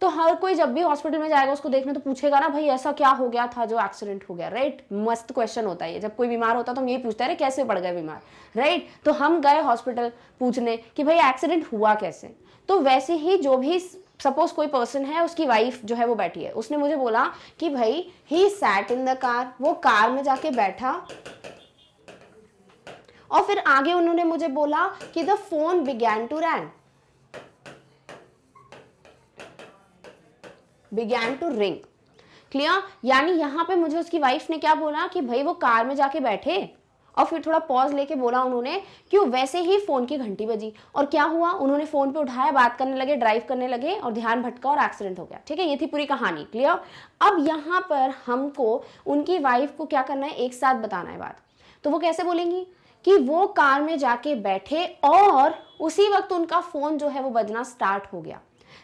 तो हर कोई जब भी हॉस्पिटल में जाएगा उसको देखने तो पूछेगा ना भाई ऐसा क्या हो गया था जो एक्सीडेंट हो गया, राइट। मस्त क्वेश्चन होता है, जब कोई बीमार होता है तो हम यही पूछते हैं कैसे पड़ गए बीमार, राइट। तो हम गए हॉस्पिटल पूछने कि भाई एक्सीडेंट हुआ कैसे। तो वैसे ही जो भी सपोज कोई पर्सन है, उसकी वाइफ जो है वो बैठी है, उसने मुझे बोला कि भाई ही सैट इन द कार, वो कार में जाके बैठा, और फिर आगे उन्होंने मुझे बोला कि the phone began to ring. Clear? यानी यहाँ पे मुझे उसकी वाइफ ने क्या बोला कि भाई वो कार में जाके बैठे, और फिर थोड़ा पॉज लेके बोला उन्होंने क्यों, वैसे ही फोन की घंटी बजी और क्या हुआ, उन्होंने फोन पे उठाया, बात करने लगे, ड्राइव करने लगे और ध्यान भटका और एक्सीडेंट हो गया। ठीक है, ये थी पूरी कहानी। क्लियर? अब यहाँ पर हमको उनकी वाइफ को क्या करना है, एक साथ बताना है बात। तो वो कैसे बोलेंगी कि वो कार में जाके बैठे और उसी वक्त उनका फोन जो है वो बजना स्टार्ट हो गया।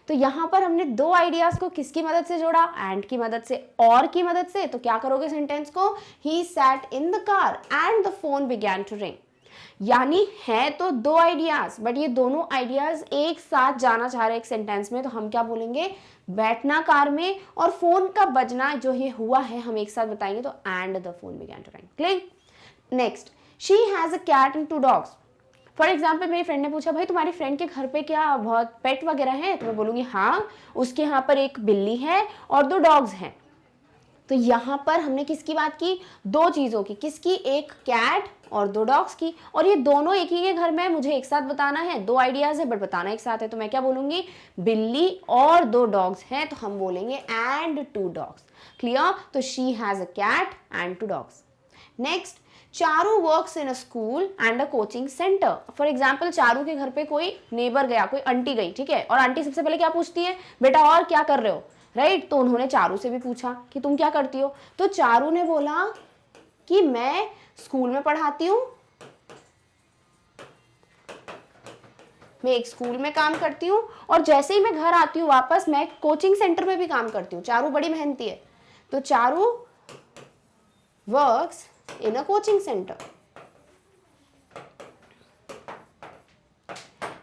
तो यहाँ पर हमने दो आइडियाज को किसकी मदद से जोड़ा, एंड की मदद से, और की मदद से। तो क्या करोगे सेंटेंस को, he sat in the car and the phone began to ring. यानी है तो दो आइडियाज, बट ये दोनों आइडियाज एक साथ जाना चाह रहे हैं एक सेंटेंस में। तो हम क्या बोलेंगे, बैठना कार में और फोन का बजना जो ये हुआ है हम एक साथ बताएंगे, तो and the phone began to ring. Clear? Next, she has a cat and 2 dogs. For example मेरी फ्रेंड ने पूछा भाई तुम्हारी फ्रेंड के घर पे क्या बहुत पेट वगैरह है, तो मैं बोलूंगी हाँ, उसके यहाँ पर एक बिल्ली है और 2 डॉग्स हैं। तो यहाँ पर हमने किसकी बात की, दो चीजों की, किसकी, एक कैट और 2 डॉग्स की, और ये दोनों एक ही के घर में, मुझे एक साथ बताना है, दो आइडियाज है बट बताना एक साथ है। तो मैं क्या बोलूंगी, बिल्ली और 2 डॉग्स हैं, तो हम बोलेंगे एंड 2 डॉग्स। क्लियर? तो she has a cat and 2 dogs. Next, Charu works in a school and a coaching centre. For example Charu के घर पे कोई नेबर गया, कोई आंटी गई, ठीक है, और आंटी सबसे पहले क्या पूछती है, बेटा और क्या कर रहे हो, राइट? तो उन्होंने चारू से भी पूछा कि तुम क्या करती हो, तो चारू ने बोला कि मैं स्कूल में पढ़ाती हूँ, मैं एक स्कूल में काम करती हूँ, और जैसे ही मैं घर आती हूँ वापस मैं कोचिंग सेंटर में भी काम करती हूँ। चारू बड़ी मेहनती है, तो Charu works in a coaching centre.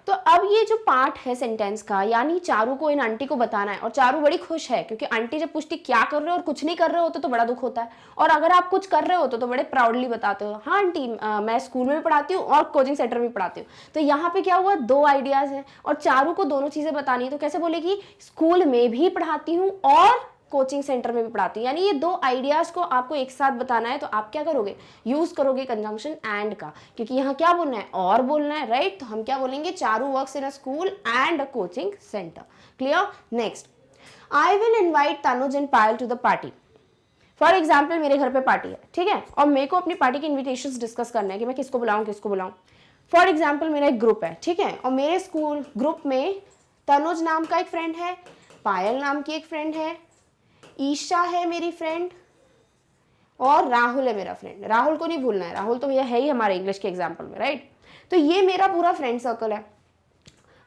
तो अब ये जो पार्ट है सेंटेंस का, यानी चारू को इन आंटी को बताना है, और चारू बड़ी खुश है क्योंकि आंटी जब पूछती क्या कर रहे हो और कुछ नहीं कर रहे होते तो बड़ा दुख होता है, और अगर आप कुछ कर रहे हो तो बड़े प्राउडली बताते हो, हाँ आंटी मैं स्कूल में भी पढ़ाती हूँ और कोचिंग सेंटर में भी पढ़ाती हूँ। तो यहाँ पे क्या हुआ, दो आइडियाज हैं और चारू को दोनों चीजें बतानी है। तो कैसे बोलेगी, स्कूल में भी पढ़ाती हूँ और कोचिंग सेंटर में भी पढ़ाती हूँ। यानी ये दो आइडियाज को आपको एक साथ बताना है, तो आप क्या करोगे, यूज करोगे कंजंक्शन एंड का, क्योंकि यहाँ क्या बोलना है, और बोलना है, राइट? तो हम क्या बोलेंगे, Charu works in a school and a coaching centre. Clear? Next, I will invite Tanuj and Payal to the party. For example मेरे घर पे पार्टी है, ठीक है, और मेरे को अपनी पार्टी के इन्विटेशन डिस्कस करना है कि मैं किसको बुलाऊं किसको बुलाऊं। फॉर एग्जाम्पल मेरा एक ग्रुप है, ठीक है, और मेरे स्कूल ग्रुप में तनुज नाम का एक फ्रेंड है, पायल नाम की एक फ्रेंड है, ईशा है मेरी फ्रेंड, और राहुल है मेरा फ्रेंड। राहुल को नहीं भूलना है, राहुल तो भैया है ही हमारे इंग्लिश के एग्जाम्पल में, राइट? तो ये मेरा पूरा फ्रेंड सर्कल है।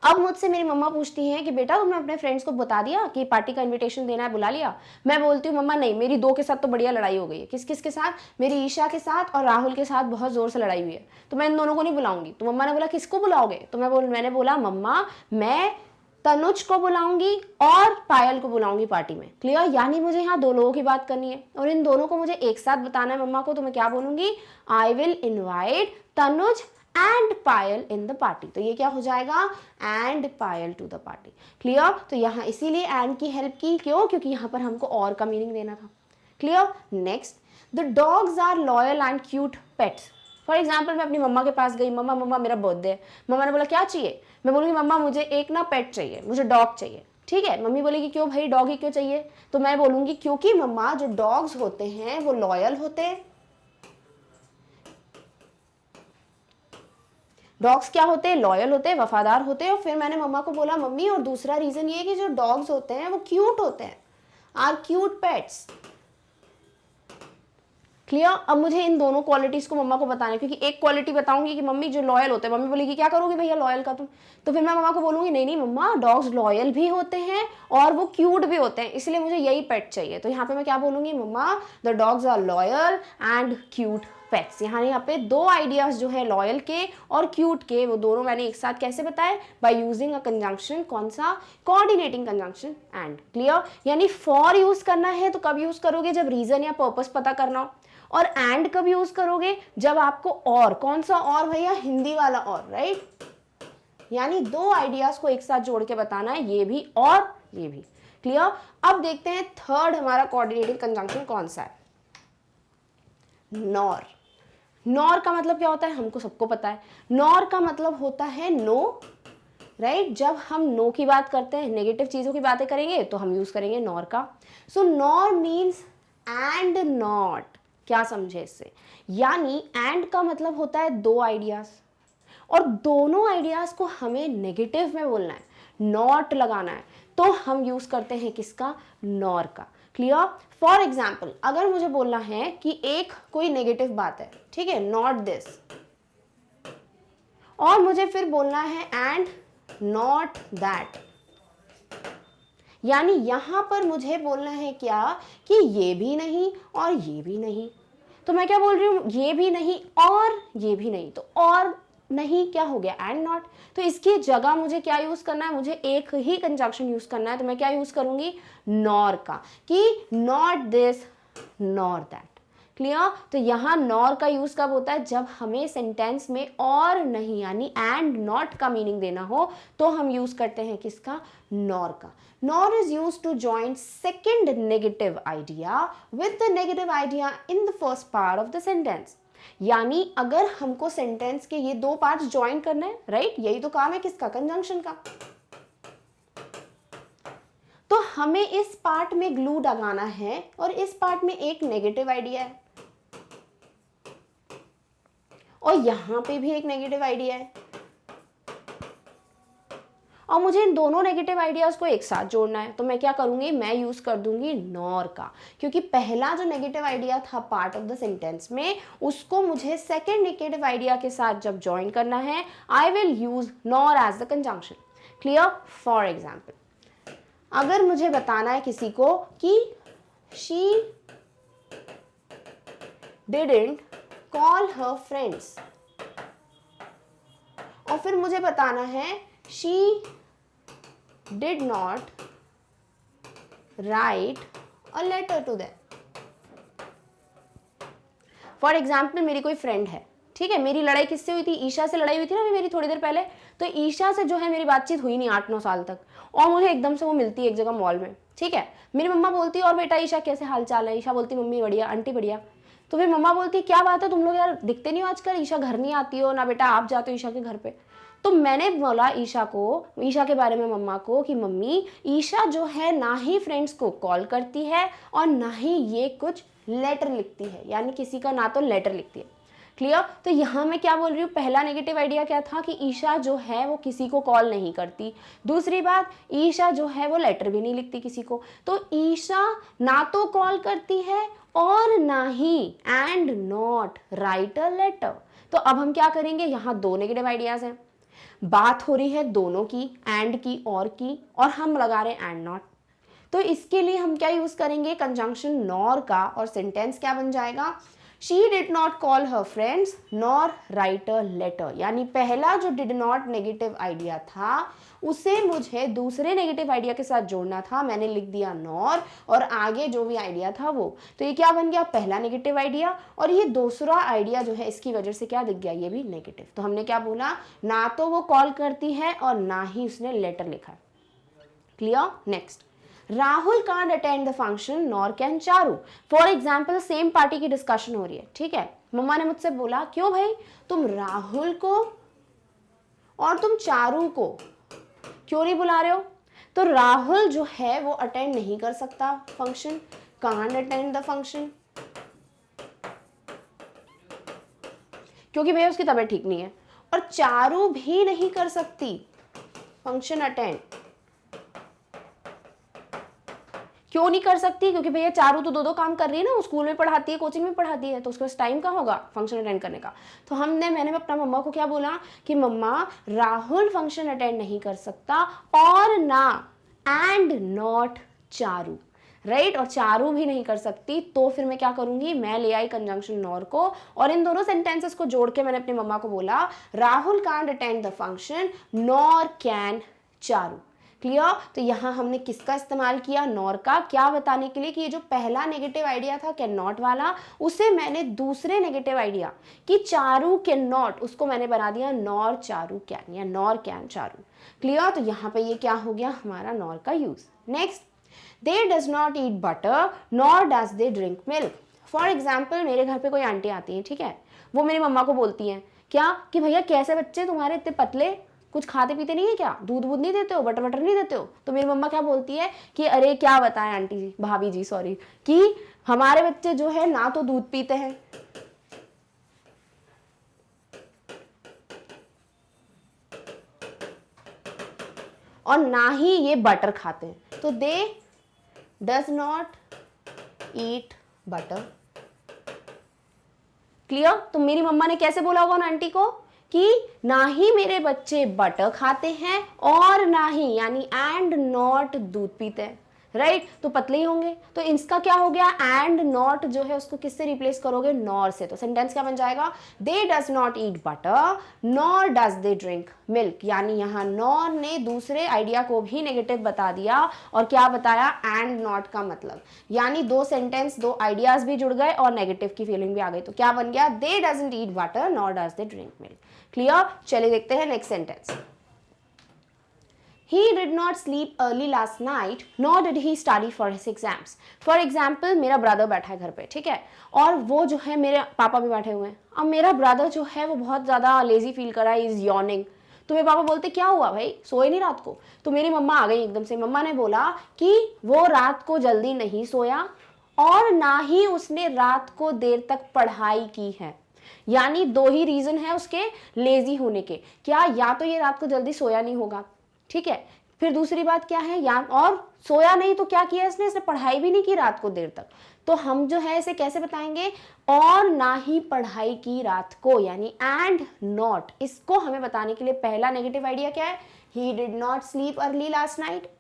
अब मुझसे मेरी मम्मा पूछती हैं कि बेटा तुमने अपने फ्रेंड्स को बता दिया कि पार्टी का इनविटेशन देना है, बुला लिया? मैं बोलती हूँ मम्मा नहीं, मेरी 2 के साथ तो बढ़िया लड़ाई हो गई है। किस किस के साथ? मेरी ईशा के साथ और राहुल के साथ बहुत जोर से लड़ाई हुई है, तो मैं इन दोनों को नहीं बुलाऊंगी। तो मम्मा ने बोला किसको बुलाओगे? तो मैंने बोला मम्मा मैं तनुज को बुलाऊंगी और पायल को बुलाऊंगी पार्टी में। क्लियर? यानी मुझे यहाँ 2 लोगों की बात करनी है और इन दोनों को मुझे एक साथ बताना है मम्मा को। तो मैं क्या बोलूंगी, I will invite Tanuj and Payal in the party. तो ये क्या हो जाएगा, and Payal to the party. Clear? तो यहाँ इसीलिए एंड की हेल्प की, क्यों? क्योंकि यहाँ पर हमको और का मीनिंग देना था। Clear? Next, the dogs are loyal and cute pets. For example मैं अपनी मम्मा के पास गई, मम्मा मेरा बर्थडे है। मम्मा ने बोला क्या चाहिए? मैं बोलूँगी मम्मा मुझे एक ना पेट चाहिए, मुझे डॉग चाहिए। ठीक है, मम्मी बोलेगी क्यों भाई, डॉग ही क्यों चाहिए? तो मैं बोलूँगी क्योंकि मम्मा जो डॉग्स होते हैं वो लॉयल होते हैं। डॉग्स क्या होते हैं, लॉयल होते हैं, वफादार होते हैं। और फिर मैंने मम्मा को बोला मम्मी और दूसरा रीजन ये है कि जो डॉग्स होते हैं वो क्यूट होते हैं, आर क्यूट पेट्स। क्लियर? अब मुझे इन दोनों क्वालिटीज को मम्मा को बताना है, क्योंकि एक क्वालिटी बताऊंगी कि मम्मी जो लॉयल होते हैं, मम्मी बोलेगी क्या करोगी भैया लॉयल का तुम? तो फिर मैं मम्मा को बोलूंगी नहीं नहीं मम्मा, डॉग्स लॉयल भी होते हैं और वो क्यूट भी होते हैं, इसलिए मुझे यही पेट चाहिए। तो यहाँ पे मैं क्या बोलूंगी, मम्मा the dogs are loyal and cute pets. यहाँ पे 2 आइडियाज जो है लॉयल के और क्यूट के, वो दोनों मैंने एक साथ कैसे बताए, बाय यूजिंग अ कंजंक्शन। कौन सा? Coordinating conjunction and. क्लियर? यानी फॉर यूज करना है तो कब यूज करोगे, जब रीजन या पर्पस पता करना हो, और एंड कब यूज करोगे, जब आपको और, कौन सा और भैया, हिंदी वाला और, राइट? यानी 2 आइडियाज को एक साथ जोड़ के बताना है, ये भी और ये भी। क्लियर? अब देखते हैं थर्ड हमारा कोऑर्डिनेटिंग कंजंक्शन कौन सा है, नॉर। नॉर का मतलब क्या होता है, हमको सबको पता है। नॉर का मतलब होता है नो राइट जब हम नो की बात करते हैं, नेगेटिव चीज़ों की बातें करेंगे तो हम यूज़ करेंगे नॉर का। सो नॉर मीन्स एंड नॉट। क्या समझे इससे? यानी एंड का मतलब होता है दो आइडियाज, और दोनों आइडियाज को हमें नेगेटिव में बोलना है, नॉट लगाना है, तो हम यूज करते हैं किसका? नॉर का। क्लियर? फॉर एग्जाम्पल अगर मुझे बोलना है कि एक कोई नेगेटिव बात है, ठीक है, नॉट दिस, और मुझे फिर बोलना है एंड नॉट दैट, यानी यहां पर मुझे बोलना है क्या? कि ये भी नहीं और ये भी नहीं। तो मैं क्या बोल रही हूं? ये भी नहीं और ये भी नहीं, तो और नहीं क्या हो गया? And not. तो इसकी जगह मुझे क्या यूज करना है? मुझे एक ही कंजंक्शन यूज करना है, तो मैं क्या यूज करूंगी? नॉर का, कि not this nor that. Clear? तो यहाँ नॉर का यूज कब होता है? जब हमें सेंटेंस में और नहीं यानी एंड नॉट का मीनिंग देना हो, तो हम यूज करते हैं किसका? नॉर का। Nor is use to join second negative idea with the negative idea in the first part of the sentence. यानी अगर हमको सेंटेंस के ये दो पार्ट्स ज्वाइन करना है, राइट, यही तो काम है किसका? कंजंक्शन का। तो हमें इस पार्ट में ग्लू लगाना है और इस पार्ट में एक नेगेटिव आइडिया है, और यहां पे भी एक नेगेटिव आइडिया है, और मुझे इन दोनों नेगेटिव आइडियाज को एक साथ जोड़ना है। तो मैं क्या करूंगी? मैं यूज कर दूंगी नॉर का, क्योंकि पहला जो नेगेटिव आइडिया था पार्ट ऑफ द सेंटेंस में, उसको मुझे सेकेंड नेगेटिव आइडिया के साथ जब ज्वाइन करना है, I will use nor as the conjunction. Clear? For example अगर मुझे बताना है किसी को कि she didn't call her friends, और फिर मुझे बताना है she did not write a letter to them. For example मेरी कोई फ्रेंड है, ठीक है, मेरी लड़ाई किससे हुई थी? ईशा से लड़ाई हुई थी ना मेरी थोड़ी देर पहले। तो ईशा से जो है मेरी बातचीत हुई नहीं 8-9 साल तक, और मुझे एकदम से वो मिलती है एक जगह मॉल में, ठीक है। मेरी मम्मा बोलती है और बेटा ईशा कैसे हाल चाल है? ईशा बोलती मम्मी बढ़िया, आंटी बढ़िया। तो फिर मम्मा बोलती है क्या बात है तुम लोग यार दिखते नहीं हो आजकल, ईशा घर नहीं आती हो ना बेटा, आप जाते हो ईशा के घर पे। तो मैंने बोला ईशा के बारे में मम्मा को कि मम्मी ईशा जो है ना ही फ्रेंड्स को कॉल करती है और ना ही ये कुछ लेटर लिखती है, यानी किसी का ना तो लेटर लिखती है। क्लियर? तो यहाँ मैं क्या बोल रही हूँ? पहला नेगेटिव आइडिया क्या था? कि ईशा जो है वो किसी को कॉल नहीं करती। दूसरी बात, ईशा जो है वो लेटर भी नहीं लिखती किसी को। तो ईशा ना तो कॉल करती है और ना ही and not write a letter. तो अब हम क्या करेंगे? यहाँ दो नेगेटिव आइडियाज हैं, बात हो रही है दोनों की, एंड की और हम लगा रहे हैं एंड नॉट। तो इसके लिए हम क्या यूज करेंगे? कंजंक्शन नॉर का, और सेंटेंस क्या बन जाएगा? She did not call her friends nor write a letter। यानी पहला जो did not नेगेटिव आइडिया था उसे मुझे दूसरे नेगेटिव आइडिया के साथ जोड़ना था, मैंने लिख दिया नॉर, और आगे जो भी आइडिया था वो। तो ये क्या बन गया? पहला नेगेटिव आइडिया, और ये दूसरा आइडिया जो है इसकी वजह से क्या दिख गया? ये भी नेगेटिव। तो हमने क्या बोला? ना तो वो कॉल करती है और ना ही उसने लेटर लिखा है। Clear? Next, Rahul can't attend the function nor can Charu. For example same party की डिस्कशन हो रही है, ठीक है। मम्मा ने मुझसे बोला क्यों भाई तुम राहुल को और तुम चारू को क्यों नहीं बुला रहे हो? तो राहुल जो है वो अटेंड नहीं कर सकता function, can't attend the function, क्योंकि भैया उसकी तबीयत ठीक नहीं है। और चारू भी नहीं कर सकती फंक्शन अटेंड। क्यों नहीं कर सकती? क्योंकि भैया चारू तो दो काम कर रही है ना, वो स्कूल में पढ़ाती है, कोचिंग में पढ़ाती है, तो उसके पास टाइम कहाँ होगा फंक्शन अटेंड करने का। तो मैंने अपना मम्मा को क्या बोला कि मम्मा राहुल फंक्शन अटेंड नहीं कर सकता और ना एंड नॉट चारू, राइट, और चारू भी नहीं कर सकती। तो फिर मैं क्या करूंगी? मैं ले आई कंजंक्शन नॉर को, और इन दोनों सेंटेंसेस को जोड़ के मैंने अपनी मम्मा को बोला Rahul can't attend the function nor can Charu. Clear? तो यहां हमने किसका इस्तेमाल किया? नॉर का। क्या बताने के लिए कि ये जो पहला नेगेटिव आइडिया था कैन नॉट वाला, उसे मैंने दूसरे नेगेटिव आइडिया कि चारू कैन नॉट, उसको मैंने बना दिया नॉर चारू कैन, या नॉर कैन चारू। क्लियर? तो यहाँ पे ये क्या हो गया हमारा नॉर का use. Next, they does not eat butter nor does they drink milk. For example मेरे घर पे कोई आंटी आती है, ठीक है, वो मेरी मम्मा को बोलती हैं क्या कि भैया कैसे बच्चे तुम्हारे इतने पतले, कुछ खाते पीते नहीं है क्या? दूध वूध नहीं देते हो, बटर वटर नहीं देते हो? तो मेरी मम्मा क्या बोलती है कि अरे क्या बताएं आंटी जी, भाभी जी सॉरी, कि हमारे बच्चे जो है ना तो दूध पीते हैं और ना ही ये बटर खाते हैं, तो दे does not eat butter. Clear? तो मेरी मम्मा ने कैसे बोला होगा उन आंटी को कि ना ही मेरे बच्चे बटर खाते हैं और ना ही यानी एंड नॉट दूध पीते हैं, राइट? तो पतले ही होंगे। तो इसका क्या हो गया? एंड नॉट जो है उसको किससे रिप्लेस करोगे? नॉर से। तो सेंटेंस क्या बन जाएगा? दे does not eat butter nor does they drink milk. यानी यहाँ नॉर ने दूसरे आइडिया को भी नेगेटिव बता दिया और क्या बताया? एंड नॉट का मतलब, यानी दो सेंटेंस, दो आइडियाज भी जुड़ गए और नेगेटिव की फीलिंग भी आ गई। तो क्या बन गया? दे doesn't eat butter nor does they drink milk. Clear? चलिए देखते हैं next sentence. He did not sleep early last night, nor did he study for his exams. For example, मेरा ब्रदर बैठा है घर पे, ठीक है, और वो जो है, मेरे पापा भी बैठे हुए हैं। अब मेरा ब्रदर जो है वो बहुत ज़्यादा लेजी फील कर रहा है, इज यॉर्निंग। तो मेरे पापा बोलते क्या हुआ भाई, सोए नहीं रात को? तो मेरी मम्मा आ गई एकदम से। मम्मा ने बोला कि वो रात को जल्दी नहीं सोया और ना ही उसने रात को देर तक पढ़ाई की है। यानी दो ही रीजन है उसके लेजी होने के। क्या? या तो ये रात को जल्दी सोया नहीं होगा, ठीक है, फिर दूसरी बात क्या है, या और सोया नहीं तो क्या किया इसने पढ़ाई भी नहीं की रात को देर तक। तो हम जो है इसे कैसे बताएंगे? और ना ही पढ़ाई की रात को, यानी एंड नॉट। इसको हमें बताने के लिए पहला नेगेटिव आइडिया क्या है? He did not sleep early last night.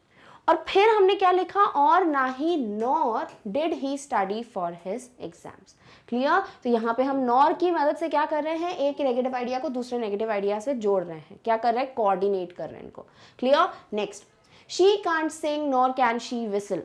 और फिर हमने क्या लिखा? और ना ही nor did he study for his exams. Clear? तो यहाँ पे हम नॉर की मदद से क्या कर रहे हैं? एक नेगेटिव आइडिया को दूसरे नेगेटिव आइडिया से जोड़ रहे हैं। क्या कर रहे हैं? कोऑर्डिनेट कर रहे हैं इनको। Clear? Next, she can't Singh nor can she whistle.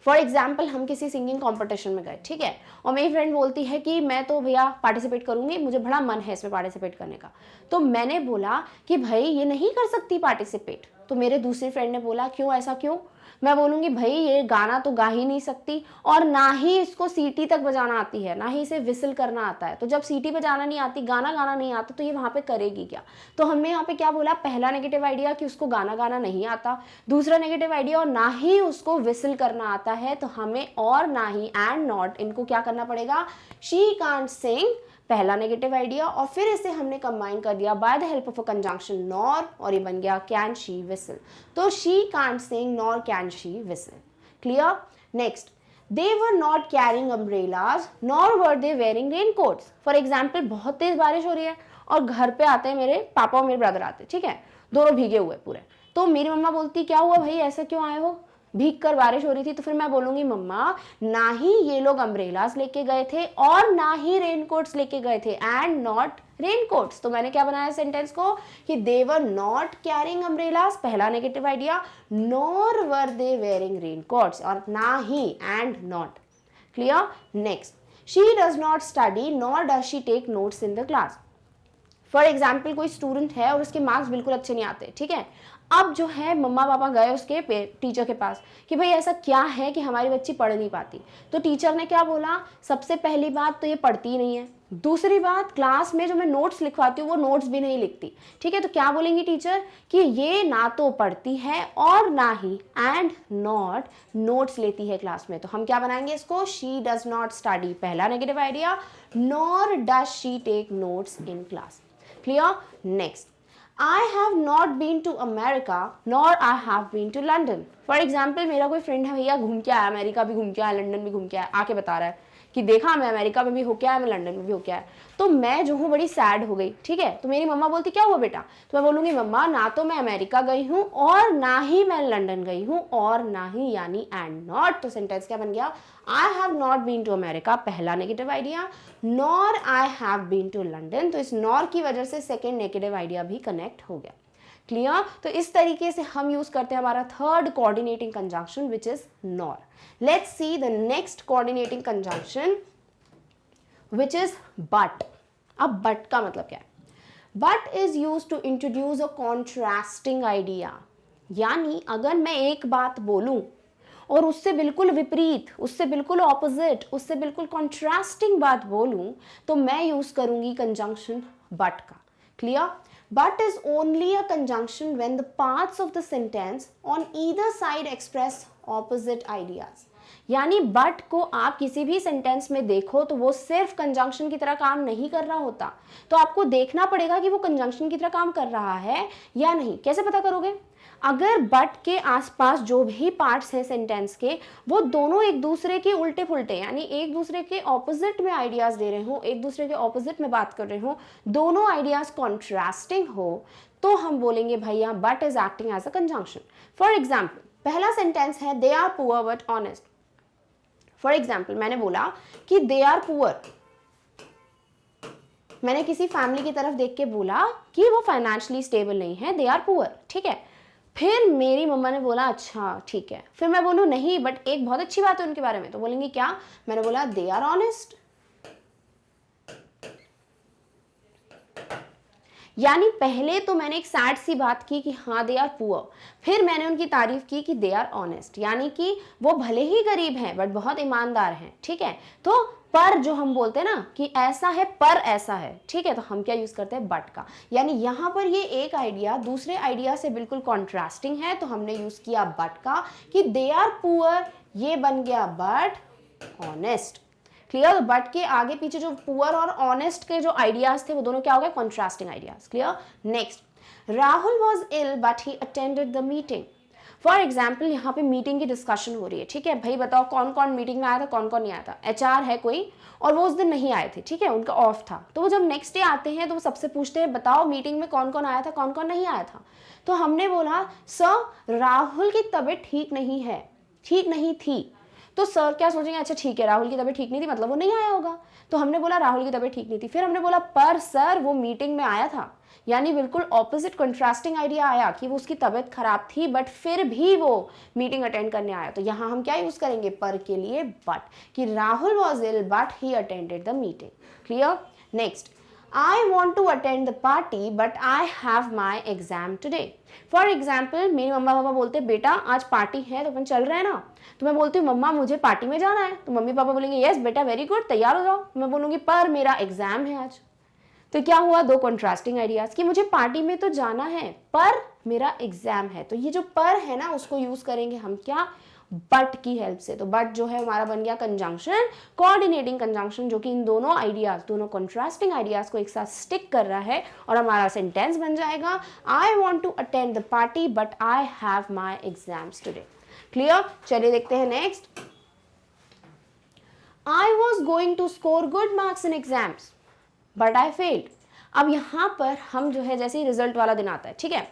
For example, हम किसी सिंगिंग कॉम्पिटिशन में गए, ठीक है, और मेरी फ्रेंड बोलती है कि मैं तो भैया पार्टिसिपेट करूंगी, मुझे बड़ा मन है इसमें पार्टिसिपेट करने का। तो मैंने बोला कि भाई ये नहीं कर सकती पार्टिसिपेट। तो मेरे दूसरी फ्रेंड ने बोला क्यों, ऐसा क्यों? मैं बोलूंगी भाई ये गाना तो गा ही नहीं सकती और ना ही इसको सीटी तक बजाना आती है, ना ही इसे विसल करना आता है। तो जब सीटी बजाना नहीं आती, गाना गाना नहीं आता, तो ये वहां पे करेगी क्या? तो हमने यहाँ पे क्या बोला? पहला नेगेटिव आइडिया कि उसको गाना गाना नहीं आता, दूसरा नेगेटिव आइडिया और ना ही उसको विसल करना आता है। तो हमें और ना ही एंड नॉट इनको क्या करना पड़ेगा? शी कांट सिंग, पहला नेगेटिव आइडिया, और फिर इसे हमने कंबाइन कर दिया by the help of a conjunction nor, और ये बन गया कैन शी विसल। तो she can't Singh nor can she whistle. Clear? Next, they were not carrying umbrellas nor were they wearing raincoats. For example, बहुत तेज बारिश हो रही है और घर पे आते हैं मेरे पापा और मेरे ब्रदर आते हैं, ठीक है, दोनों भीगे हुए पूरे। तो मेरी मम्मा बोलती क्या हुआ भाई, ऐसा क्यों आए हो, भीग कर बारिश हो रही थी? तो फिर मैं बोलूंगी मम्मा ना ही ये लोग अम्ब्रेलास लेके गए थे और ना ही रेनकोट्स लेके गए थे, एंड नॉट रेनकोट्स। तो मैंने क्या बनाया सेंटेंस को कि they were not carrying umbrellas, पहला negative idea, nor were they wearing raincoats, और ना ही and not. Clear? Next, she does not study nor does she take notes in the class. For example, कोई student है और उसके marks बिल्कुल अच्छे नहीं आते, ठीक है, अब जो है मम्मा पापा गए उसके टीचर के पास कि भाई ऐसा क्या है कि हमारी बच्ची पढ़ नहीं पाती। तो टीचर ने क्या बोला? सबसे पहली बात तो ये पढ़ती ही नहीं है, दूसरी बात क्लास में जो मैं नोट्स लिखवाती हूँ वो नोट्स भी नहीं लिखती, ठीक है। तो क्या बोलेंगी टीचर कि ये ना तो पढ़ती है और ना ही एंड नॉट नोट्स लेती है क्लास में। तो हम क्या बनाएंगे इसको? शी डज नॉट स्टडी, पहला negative idea, nor does she take notes in class. Clear? Next, I have not been to America nor I have been to London. For example, मेरा कोई फ्रेंड है भैया, घूम के आया, अमेरिका भी घूम के आया, लंदन भी घूम के आया, आके बता रहा है कि देखा मैं अमेरिका में भी होके आया, मैं लंदन में भी होके आया। तो मैं जो हूँ बड़ी सैड हो गई, ठीक है। तो मेरी मम्मा बोलती क्या हुआ बेटा? तो मैं बोलूँगी मम्मा ना तो मैं अमेरिका गई हूँ और ना ही मैं लंदन गई हूँ और ना ही यानी एंड नॉट। तो सेंटेंस क्या बन गया? I have not been to America, पहला negative idea, nor I have been to London. तो इस नॉर की वजह से सेकेंड नेगेटिव आइडिया भी कनेक्ट हो गया। क्लियर? तो इस तरीके से हम यूज करते हैं हमारा third coordinating conjunction which is nor. Let's see the next coordinating conjunction which is but. अब बट का मतलब क्या है? But is use to introduce a contrasting idea. यानी अगर मैं एक बात बोलूं और उससे बिल्कुल विपरीत, उससे बिल्कुल ऑपोजिट, उससे बिल्कुल कॉन्ट्रास्टिंग बात बोलूं तो मैं यूज करूंगी कंजंक्शन बट का। Clear? but is only a conjunction when the parts of the sentence on either side express opposite ideas. यानी but को आप किसी भी सेंटेंस में देखो तो वो सिर्फ कंजंक्शन की तरह काम नहीं कर रहा होता, तो आपको देखना पड़ेगा कि वो कंजंक्शन की तरह काम कर रहा है या नहीं. कैसे पता करोगे? अगर बट के आसपास जो भी पार्ट्स हैं सेंटेंस के वो दोनों एक दूसरे के उल्टे पुल्टे यानी एक दूसरे के ऑपोजिट में आइडियाज दे रहे हो, एक दूसरे के ऑपोजिट में बात कर रहे हो, दोनों आइडियाज कॉन्ट्रास्टिंग हो, तो हम बोलेंगे भैया but is acting as a conjunction. For example, पहला सेंटेंस है they are poor but honest. For example, मैंने बोला कि दे आर पुअर, मैंने किसी फैमिली की तरफ देख के बोला कि वो फाइनेंशियली स्टेबल नहीं है, दे आर पुअर. ठीक है, फिर मेरी मम्मा ने बोला अच्छा ठीक है, फिर मैं बोलूँ नहीं बट एक बहुत अच्छी बात है उनके बारे में, तो बोलेंगे क्या? मैंने बोला दे आर ऑनेस्ट. यानी पहले तो मैंने एक सैड सी बात की कि हाँ दे आर पुअर, फिर मैंने उनकी तारीफ की कि दे आर ऑनेस्ट, यानी कि वो भले ही गरीब हैं बट बहुत ईमानदार हैं. ठीक है, तो पर जो हम बोलते हैं ना कि ऐसा है पर ऐसा है, ठीक है, तो हम क्या यूज करते हैं? बट का. यानी यहां पर ये एक आइडिया दूसरे आइडिया से बिल्कुल कॉन्ट्रास्टिंग है, तो हमने यूज किया बट का कि दे आर पुअर, ये बन गया बट ऑनेस्ट. क्लियर? बट के आगे पीछे जो पुअर और ऑनेस्ट के जो आइडियाज थे वो दोनों क्या हो गए? Contrasting ideas. Clear? Next, Rahul was ill but he attended the meeting. For example, यहाँ पे मीटिंग की डिस्कशन हो रही है. ठीक है भाई, बताओ कौन कौन मीटिंग में आया था, कौन कौन नहीं आया था. HR है कोई और वो उस दिन नहीं आए थे. ठीक है, उनका ऑफ था, तो वो जब नेक्स्ट डे आते हैं तो वो सबसे पूछते हैं बताओ मीटिंग में कौन कौन आया था, कौन कौन नहीं आया था. तो हमने बोला सर राहुल की तबीयत ठीक नहीं है, ठीक नहीं थी. तो सर क्या सोचेंगे? अच्छा ठीक है, राहुल की तबीयत ठीक नहीं थी मतलब वो नहीं आया होगा. तो हमने बोला राहुल की तबीयत ठीक नहीं थी. फिर हमने बोला पर सर वो मीटिंग में आया था, यानी बिल्कुल ऑपोजिट कंट्रास्टिंग आइडिया आया कि वो उसकी तबीयत खराब थी बट फिर भी वो मीटिंग अटेंड करने आया. तो यहाँ हम क्या यूज करेंगे? पर के लिए बट, कि Rahul was ill but he attended the meeting. Clear? Next, I want to attend the party but I have my exam today. For example, मेरी मम्मा पापा बोलते बेटा आज पार्टी है तो अपन चल रहे हैं ना, तो मैं बोलती हूँ मम्मा मुझे पार्टी में जाना है, तो मम्मी पापा बोलेंगे यस बेटा वेरी गुड तैयार हो जाओ. मैं बोलूँगी पर मेरा एग्जाम है आज. तो क्या हुआ? दो कॉन्ट्रास्टिंग आइडियाज कि मुझे पार्टी में तो जाना है पर मेरा एग्जाम है. तो ये जो पर है ना उसको यूज करेंगे हम क्या? बट की हेल्प से. तो बट जो है हमारा बन गया कंजंक्शन, कोऑर्डिनेटिंग कंजंक्शन, जो कि इन दोनों आइडियाज, दोनों कॉन्ट्रास्टिंग आइडियाज को एक साथ स्टिक कर रहा है और हमारा सेंटेंस बन जाएगा I want to attend the party but I have my exams today. Clear? चलिए देखते हैं next. I was going to score good marks in exams but I failed. अब यहाँ पर हम जो है जैसे ही रिजल्ट वाला दिन आता है, ठीक है,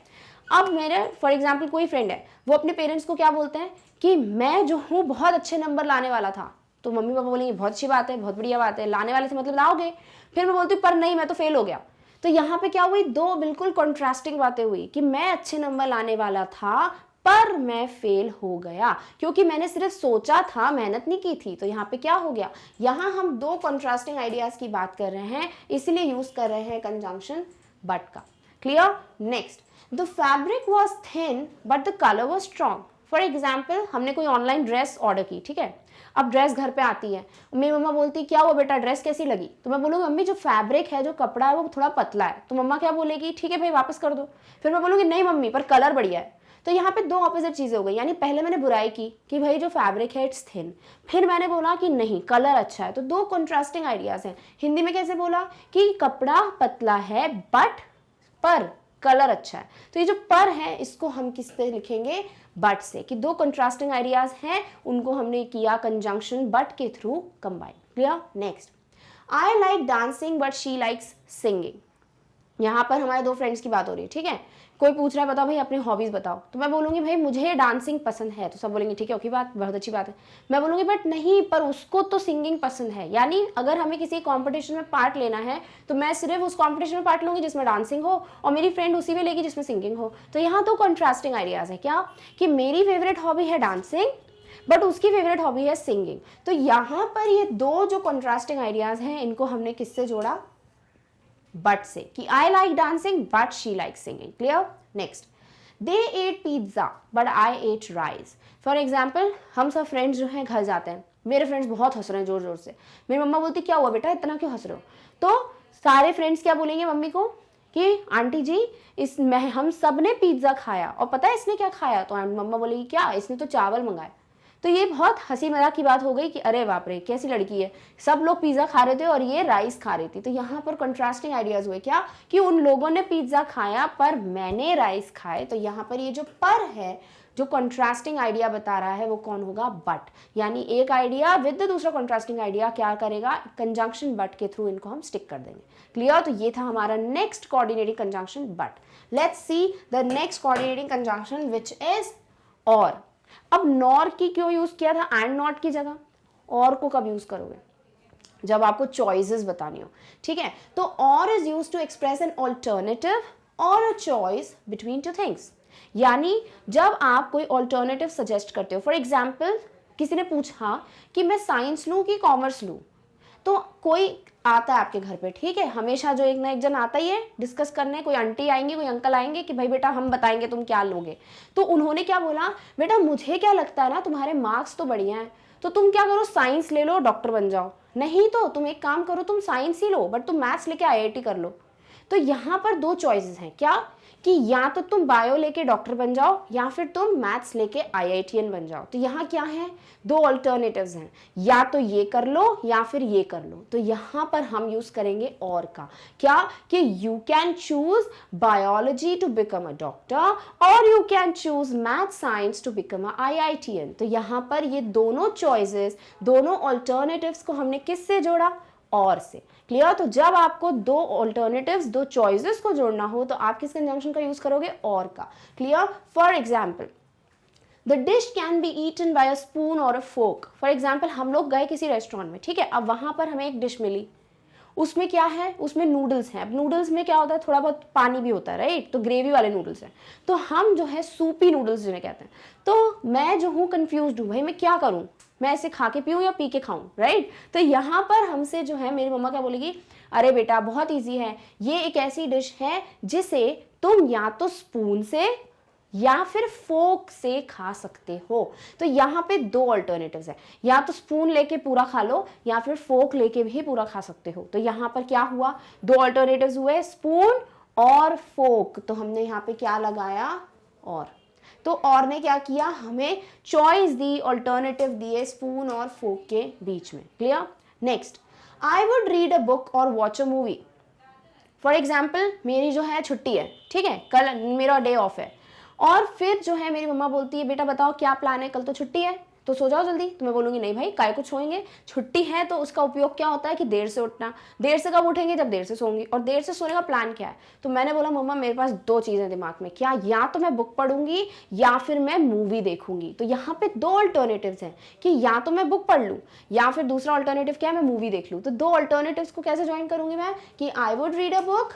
अब मेरे फॉर एग्जाम्पल कोई फ्रेंड है, वो अपने पेरेंट्स को क्या बोलते हैं कि मैं जो हूँ बहुत अच्छे नंबर लाने वाला था. तो मम्मी पापा बोलेंगे बहुत अच्छी बात है, बहुत बढ़िया बात है, लाने वाले थे मतलब लाओगे. फिर मैं बोलती हूँ पर नहीं मैं तो फेल हो गया. तो यहाँ पे क्या हुई? दो बिल्कुल कॉन्ट्रास्टिंग बातें हुई कि मैं अच्छे नंबर लाने वाला था पर मैं फेल हो गया क्योंकि मैंने सिर्फ सोचा था, मेहनत नहीं की थी. तो यहाँ पे क्या हो गया? यहाँ हम दो कॉन्ट्रास्टिंग आइडियाज की बात कर रहे हैं, इसलिए यूज कर रहे हैं कंजंक्शन बट का. Clear? Next, the fabric was thin but the colour was strong. For example, हमने कोई ऑनलाइन ड्रेस ऑर्डर की, ठीक है, अब ड्रेस घर पे आती है, मेरी मम्मा बोलती क्या हुआ बेटा ड्रेस कैसी लगी? तो मैं बोलूँगी मम्मी जो फैब्रिक है, जो कपड़ा है वो थोड़ा पतला है. तो मम्मा क्या बोलेगी? ठीक है भाई वापस कर दो. फिर मैं बोलूँगी नहीं मम्मी पर कलर बढ़िया है. तो यहाँ पे दो ऑपोजिट चीजें हो गई. यानी पहले मैंने बुराई की कि भाई जो फैब्रिक है इट्स थिन, फिर मैंने बोला कि नहीं कलर अच्छा है. तो दो कंट्रास्टिंग आइडियाज हैं. हिंदी में कैसे बोला कि कपड़ा पतला है बट पर कलर अच्छा है. तो ये जो पर है इसको हम किस से लिखेंगे? बट से, कि दो कंट्रास्टिंग आइडियाज हैं उनको हमने किया कंजंक्शन बट के through combine. Clear? Next, I like dancing but she likes singing. यहाँ पर हमारे दो फ्रेंड्स की बात हो रही है, ठीक है, कोई पूछ रहा है बताओ भाई अपनी हॉबीज बताओ. तो मैं बोलूँगी भाई मुझे डांसिंग पसंद है. तो सब बोलेंगे ठीक है ओके बात, बहुत अच्छी बात है. मैं बोलूँगी बट नहीं पर उसको तो सिंगिंग पसंद है. यानी अगर हमें किसी कंपटीशन में पार्ट लेना है तो मैं सिर्फ उस कंपटीशन में पार्ट लूंगी जिसमें डांसिंग हो और मेरी फ्रेंड उसी में लेगी जिसमें सिंगिंग हो. तो यहाँ तो कॉन्ट्रास्टिंग आइडियाज है क्या कि मेरी फेवरेट हॉबी है डांसिंग बट उसकी फेवरेट हॉबी है सिंगिंग. तो यहाँ पर ये दो जो कॉन्ट्रास्टिंग आइडियाज हैं इनको हमने किससे जोड़ा? बट से, कि I like dancing but she like singing. Clear? Next, they ate pizza but I ate rice. For example, हम सब फ्रेंड्स जो हैं घर जाते हैं, मेरे फ्रेंड्स बहुत हंस रहे हैं जोर जोर से. मेरी मम्मा बोलती क्या हुआ बेटा इतना क्यों हंस रहे हो? तो सारे फ्रेंड्स क्या बोलेंगे मम्मी को कि आंटी जी हम सब ने पिज्ज़ा खाया और पता है इसने क्या खाया, तो मम्मा बोलेगी क्या, इसने तो चावल मंगाया। तो ये बहुत हंसी मजाक की बात हो गई कि अरे बाप रे कैसी लड़की है, सब लोग पिज्ज़ा खा रहे थे और ये राइस खा रही थी। तो यहाँ पर कंट्रास्टिंग आइडियाज हुए क्या, कि उन लोगों ने पिज्ज़ा खाया पर मैंने राइस खाए। तो यहाँ पर ये जो पर है, जो कंट्रास्टिंग आइडिया बता रहा है वो कौन होगा, बट। यानी एक आइडिया विद दूसरा कंट्रास्टिंग आइडिया क्या करेगा, कंजंक्शन बट के थ्रू इनको हम स्टिक कर देंगे। क्लियर। तो ये था हमारा next coordinating conjunction but. Let's see the next coordinating conjunction which is और। अब नॉर की क्यों यूज किया था एंड नॉट की जगह, और को कब यूज करोगे, जब आपको चॉइसेस बतानी हो। ठीक है, तो or is use to express an alternative or a choice between two things. यानी जब आप कोई ऑल्टरनेटिव सजेस्ट करते हो, फॉर एग्जाम्पल किसी ने पूछा कि मैं साइंस लूं कि कॉमर्स लूं, तो कोई आता है आपके घर पे, ठीक है, हमेशा जो एक ना एक जन आता ही है डिस्कस करने, कोई आंटी आएंगे कोई अंकल आएंगे कि भाई बेटा हम बताएंगे तुम क्या लोगे। तो उन्होंने क्या बोला, बेटा मुझे क्या लगता है ना, तुम्हारे मार्क्स तो बढ़िया हैं, तो तुम क्या करो साइंस ले लो डॉक्टर बन जाओ, नहीं तो तुम एक काम करो तुम साइंस ही लो बट तुम मैथ्स लेके IIT कर लो। तो यहाँ पर दो चॉइसेस हैं, क्या कि या तो तुम बायो लेके डॉक्टर बन जाओ या फिर तुम मैथ्स लेके IITian बन जाओ। तो यहाँ क्या है, दो ऑल्टरनेटिव्स हैं, या तो ये कर लो या फिर ये कर लो। तो यहाँ पर हम यूज करेंगे और का, क्या कि you can choose biology to become a doctor और you can choose math science to become a IITian। तो यहाँ पर ये दोनों चॉइसेस, दोनों ऑल्टरनेटिव्स को हमने किससे जोड़ा, और से। क्लियर। तो जब आपको दो ऑल्टरनेटिव्स, दो चॉइसेस को जोड़ना हो तो आप किस कंजंक्शन का यूज करोगे, और का। Clear. For example the dish can be eaten by a spoon or a fork. For example हम लोग गए किसी रेस्टोरेंट में, ठीक है, अब वहां पर हमें एक डिश मिली, उसमें क्या है, उसमें नूडल्स हैं। अब नूडल्स में क्या होता है, थोड़ा बहुत पानी भी होता है, राइट, तो ग्रेवी वाले नूडल्स हैं। तो हम जो है सूपी नूडल्स जिन्हें कहते हैं, तो मैं जो हूँ कंफ्यूज हूँ, भाई मैं क्या करूँ, मैं इसे खा के पीऊँ या पी के खाऊँ, राइट। तो यहाँ पर हमसे जो है मेरी मम्मा क्या बोलेगी, अरे बेटा बहुत ईजी है, ये एक ऐसी डिश है जिसे तुम या तो स्पून से या फिर फोक से खा सकते हो। तो यहाँ पे दो ऑल्टरनेटिव्स है, या तो स्पून लेके पूरा खा लो या फिर फोक लेके भी पूरा खा सकते हो। तो यहाँ पर क्या हुआ, दो ऑल्टरनेटिव्स हुए, स्पून और फोक। तो हमने यहाँ पे क्या लगाया, और। तो और ने क्या किया, हमें चॉइस दी, ऑल्टरनेटिव दिए स्पून और फोक के बीच में। Clear. Next, I would read a book और watch a movie. For example मेरी जो है छुट्टी है, ठीक है, कल मेरा डे ऑफ है, और फिर जो है मेरी मम्मा बोलती है बेटा बताओ क्या प्लान है, कल तो छुट्टी है तो सो जाओ जल्दी। तो मैं बोलूंगी नहीं भाई काय को सोएंगे, छुट्टी है तो उसका उपयोग क्या होता है कि देर से उठना। देर से कब उठेंगे, जब देर से सोंगी, और देर से सोने का प्लान क्या है। तो मैंने बोला मम्मा मेरे पास दो चीजें दिमाग में, क्या, या तो मैं बुक पढ़ूंगी या फिर मैं मूवी देखूंगी। तो यहाँ पे दो ऑल्टरनेटिव्स हैं कि या तो मैं बुक पढ़ लूँ या फिर दूसरा ऑल्टरनेटिव क्या है, मैं मूवी देख लूँ। तो दो ऑल्टरनेटिव्स को कैसे ज्वाइन करूंगी मैं, कि I would read a book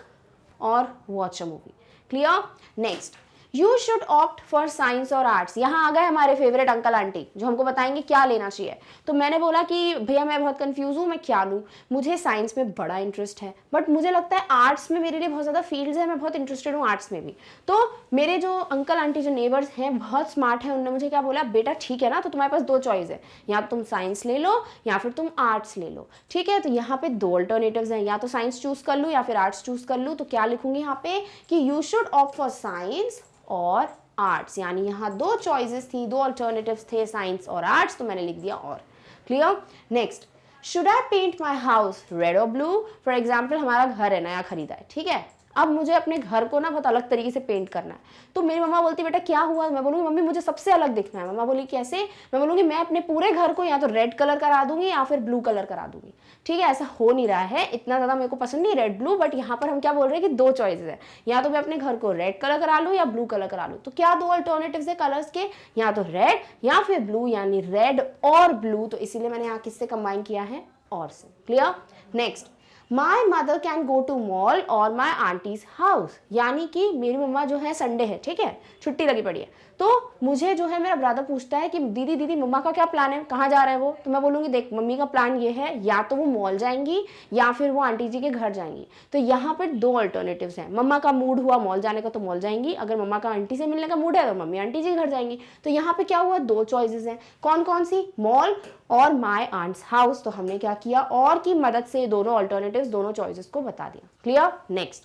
और watch a movie. Clear. Next, you should opt for science और आर्ट्स। यहाँ आ गए हमारे फेवरेट अंकल आंटी जो हमको बताएंगे क्या लेना चाहिए। तो मैंने बोला कि भैया मैं बहुत कंफ्यूज हूँ, मैं क्या लूँ, मुझे साइंस में बड़ा इंटरेस्ट है बट मुझे लगता है आर्ट्स में मेरे लिए बहुत ज़्यादा फील्ड्स है, मैं बहुत इंटरेस्टेड हूँ आर्ट्स में भी। तो मेरे जो अंकल आंटी जो नेबर्स हैं बहुत स्मार्ट हैं, उन्होंने मुझे क्या बोला, बेटा ठीक है ना, तो तुम्हारे पास दो चॉइस है, या तुम साइंस ले लो या फिर तुम आर्ट्स ले लो। ठीक है, तो यहाँ पे दो अल्टरनेटिव्स हैं, या तो साइंस चूज कर लूँ या फिर आर्ट्स चूज कर लूँ। तो क्या लिखूंगी यहाँ पे कि you should opt for science और आर्ट्स, यानी यहाँ दो चॉइसेस थी, दो अल्टरनेटिव्स थे, साइंस और आर्ट्स, तो मैंने लिख दिया or. Clear. Next, should I paint my house red or blue. For example हमारा घर है, नया खरीदा है, ठीक है, अब मुझे अपने घर को ना बहुत अलग तरीके से पेंट करना है। तो मेरी मम्मा बोलती बेटा क्या हुआ, मैं बोलूँगी मम्मी मुझे सबसे अलग दिखना है। मम्मा बोली कैसे, मैं बोलूँगी मैं अपने पूरे घर को या तो रेड कलर करा दूंगी या फिर ब्लू कलर करा दूंगी। ठीक है, ऐसा हो नहीं रहा है, इतना ज़्यादा मेरे को पसंद नहीं रेड ब्लू, बट यहाँ पर हम क्या बोल रहे हैं कि दो चॉइसेस है, या तो मैं अपने घर को रेड कलर करा लूँ या ब्लू कलर करा लूँ। तो क्या दो अल्टरनेटिव्स है कलर्स के, या तो रेड या फिर ब्लू, यानी रेड और ब्लू। तो इसीलिए मैंने यहाँ किससे कंबाइन किया है, और से। Clear. Next, my mother can go to mall or my aunties house, यानी कि मेरी मम्मा जो है संडे है, ठीक है, छुट्टी लगी पड़ी है, तो मुझे जो है मेरा ब्रदर पूछता है कि दीदी दीदी मम्मा का क्या प्लान है, कहाँ जा रहे हैं वो। तो मैं बोलूँगी देख मम्मी का प्लान ये है, या तो वो मॉल जाएंगी या फिर वो आंटी जी के घर जाएंगी। तो यहाँ पर दो अल्टरनेटिव्स हैं, मम्मा का मूड हुआ मॉल जाने का तो मॉल जाएंगी, अगर मम्मा का आंटी से मिलने का मूड है तो मम्मी आंटी जी के घर जाएंगी। तो यहाँ पे क्या हुआ, दो चॉइसेस हैं, कौन कौन सी, mall or my ants house. तो हमने क्या किया, और की मदद से दोनों अल्टरनेटिव्स, दोनों चॉइसेस को बता दिया। Clear. Next,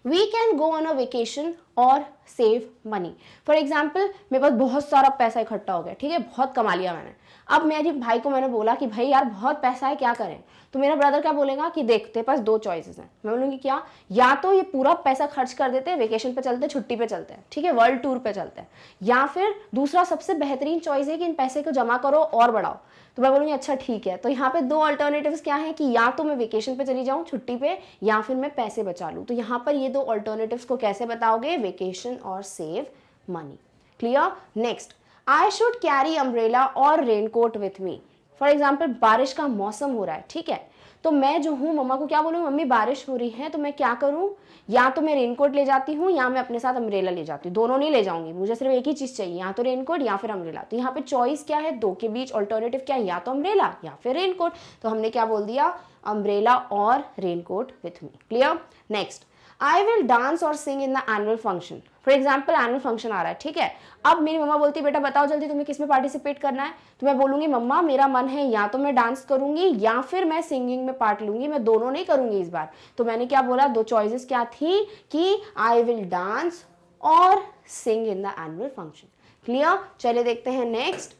we can go on a vacation और सेव मनी। फॉर एग्जाम्पल मेरे पास बहुत सारा पैसा इकट्ठा हो गया, ठीक है, बहुत कमा लिया मैंने। अब मेरे भाई को मैंने बोला कि भाई यार बहुत पैसा है, क्या करें? तो मेरा ब्रदर क्या बोलेगा कि देख तेरे पास दो चॉइसेस हैं। मैं बोलूँगी क्या? या तो ये पूरा पैसा खर्च कर देते हैं, वेकेशन पे चलते हैं, छुट्टी पे चलते हैं, ठीक है, वर्ल्ड टूर पे चलते हैं, या फिर दूसरा सबसे बेहतरीन चॉइस है कि इन पैसे को जमा करो और बढ़ाओ। तो मैं बोलूँगी अच्छा ठीक है। तो यहाँ पे दो अल्टरनेटिव्स क्या है कि या तो मैं वेकेशन पे चली जाऊँ छुट्टी पे, या फिर मैं पैसे बचा लूँ। तो यहाँ पर ये दो अल्टरनेटिव्स को कैसे बताओगे? वेकेशन और save money. Clear? Next, I should carry umbrella और raincoat with me. For example बारिश का मौसम हो रहा है, ठीक है, तो मैं जो हूँ मम्मा को क्या बोलूँ, मम्मी बारिश हो रही है तो मैं क्या करूँ, या तो मैं रेनकोट ले जाती हूँ या मैं अपने साथ अम्ब्रेला ले जाती हूँ। दोनों नहीं ले जाऊंगी, मुझे सिर्फ एक ही चीज़ चाहिए, या तो रेनकोट या फिर अम्ब्रेला। तो यहाँ पे चॉइस क्या है? दो के बीच अल्टरनेटिव क्या है? या तो अम्ब्रेला या फिर रेनकोट। तो हमने क्या बोल दिया? अम्ब्रेला और raincoat with me. Clear? Next, I will dance और sing in the annual function. For example annual function आ रहा है, ठीक है, अब मेरी मम्मा बोलती है बेटा बताओ जल्दी तुम्हें किस में पार्टिसिपेट करना है। तो मैं बोलूंगी मम्मा मेरा मन है या तो मैं डांस करूंगी या फिर मैं सिंगिंग में पार्ट लूंगी, मैं दोनों नहीं करूंगी इस बार। तो मैंने क्या बोला? दो चॉइसेस क्या थी कि आई विल डांस और sing in the annual function. Clear? चलिए देखते हैं नेक्स्ट।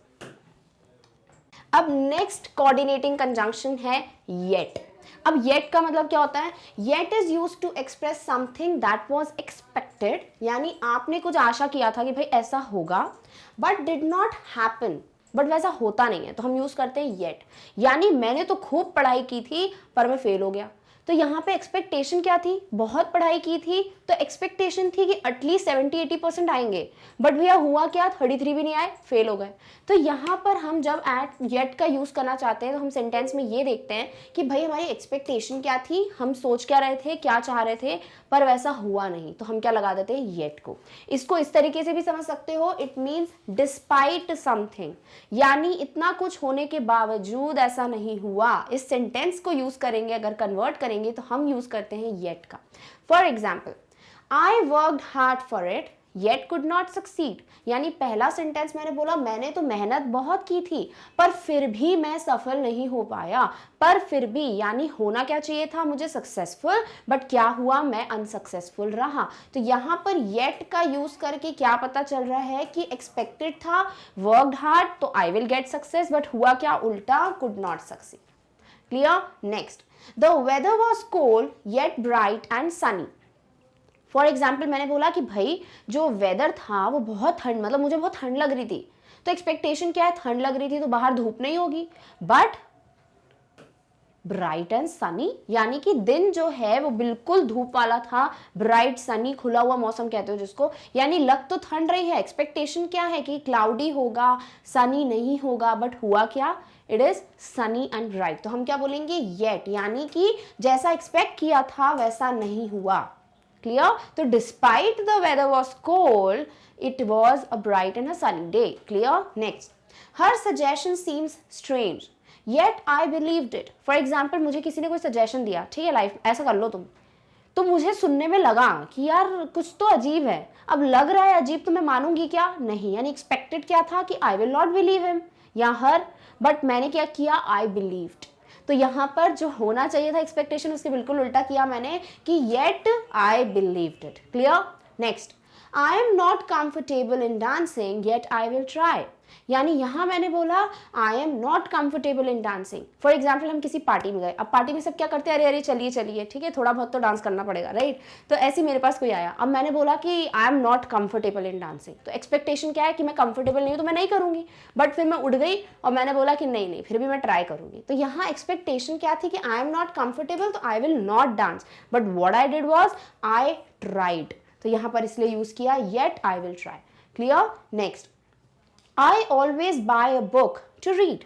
अब नेक्स्ट कोऑर्डिनेटिंग कंजंक्शन है येट। अब येट का मतलब क्या होता है? Yet is used to express something that was expected, यानी आपने कुछ आशा किया था कि भाई ऐसा होगा, but did not happen, but वैसा होता नहीं है, तो हम यूज करते हैं येट। यानी मैंने तो खूब पढ़ाई की थी पर मैं फेल हो गया। तो यहाँ पे एक्सपेक्टेशन क्या थी? बहुत पढ़ाई की थी तो एक्सपेक्टेशन थी कि एटलीस्ट 70-80% आएंगे, बट भैया हुआ क्या? 33 भी नहीं आए, फेल हो गए। तो यहाँ पर हम जब एट येट का यूज करना चाहते हैं तो हम सेंटेंस में ये देखते हैं कि भाई हमारी एक्सपेक्टेशन क्या थी, हम सोच क्या रहे थे, क्या चाह रहे थे, पर वैसा हुआ नहीं, तो हम क्या लगा देते हैं? येट को। इसको इस तरीके से भी समझ सकते हो, इट मीन्स डिस्पाइट समथिंग, यानी इतना कुछ होने के बावजूद ऐसा नहीं हुआ। इस सेंटेंस को यूज करेंगे, अगर कन्वर्ट करेंगे तो हम यूज करते हैं येट का। For example, I worked hard for it yet could not succeed, यानी पहला सेंटेंस मैंने बोला मैंने तो मेहनत बहुत की थी पर फिर भी मैं सफल नहीं हो पाया। पर फिर भी यानी होना क्या चाहिए था मुझे? सक्सेसफुल, बट क्या हुआ? मैं अनसक्सेसफुल रहा। तो यहाँ पर येट का यूज करके क्या पता चल रहा है कि एक्सपेक्टेड था, वर्कड हार्ड, तो I will get success, but हुआ क्या? उल्टा, could not succeed. Clear? Next, the weather was cold yet bright and sunny. For example मैंने बोला कि भाई जो वेदर था वो बहुत ठंड, मतलब मुझे बहुत ठंड लग रही थी, तो एक्सपेक्टेशन क्या है? ठंड लग रही थी तो बाहर धूप नहीं होगी, बट ब्राइट एंड सनी, यानी कि दिन जो है वो बिल्कुल धूप वाला था, ब्राइट सनी, खुला हुआ मौसम कहते हो जिसको, यानी लग तो ठंड रही है, एक्सपेक्टेशन क्या है कि क्लाउडी होगा, सनी नहीं होगा, बट हुआ क्या? It is Sunny and bright. तो हम क्या बोलेंगे? येट, यानी कि जैसा एक्सपेक्ट किया था वैसा नहीं हुआ। क्लियर? तो despite the weather was cold it was a bright and a sunny day. Clear? Next, her suggestion seems strange yet I believed it. For example मुझे किसी ने कोई सजेशन दिया, ठीक है, लाइफ ऐसा कर लो तुम, तो मुझे सुनने में लगा कि यार कुछ तो अजीब है। अब लग रहा है अजीब तो मैं मानूंगी क्या? नहीं। यानी एक्सपेक्टेड क्या था कि I will not believe him या हर, बट मैंने क्या किया? आई बिलीव्ड। तो यहाँ पर जो होना चाहिए था एक्सपेक्टेशन उसके बिल्कुल उल्टा किया मैंने कि yet I believed it. Clear? Next, I am not comfortable in dancing yet I will try, यानी यहां मैंने बोला I am not comfortable in dancing. For example हम किसी पार्टी में गए, अब पार्टी में सब क्या करते हैं? अरे अरे चलिए चलिए, ठीक है, थोड़ा बहुत तो डांस करना पड़ेगा, राइट? तो ऐसे मेरे पास कोई आया, अब मैंने बोला कि I am not comfortable in dancing, तो एक्सपेक्टेशन क्या है कि मैं कंफर्टेबल नहीं हूं तो मैं नहीं करूंगी, बट फिर मैं उठ गई और मैंने बोला कि नहीं नहीं फिर भी मैं ट्राई करूंगी। तो यहाँ एक्सपेक्टेशन क्या थी कि आई एम नॉट कंफर्टेबल तो I will not dance, but what I did was I tried. तो यहाँ पर इसलिए यूज किया yet I will try. Clear? Next, I always buy a book to read,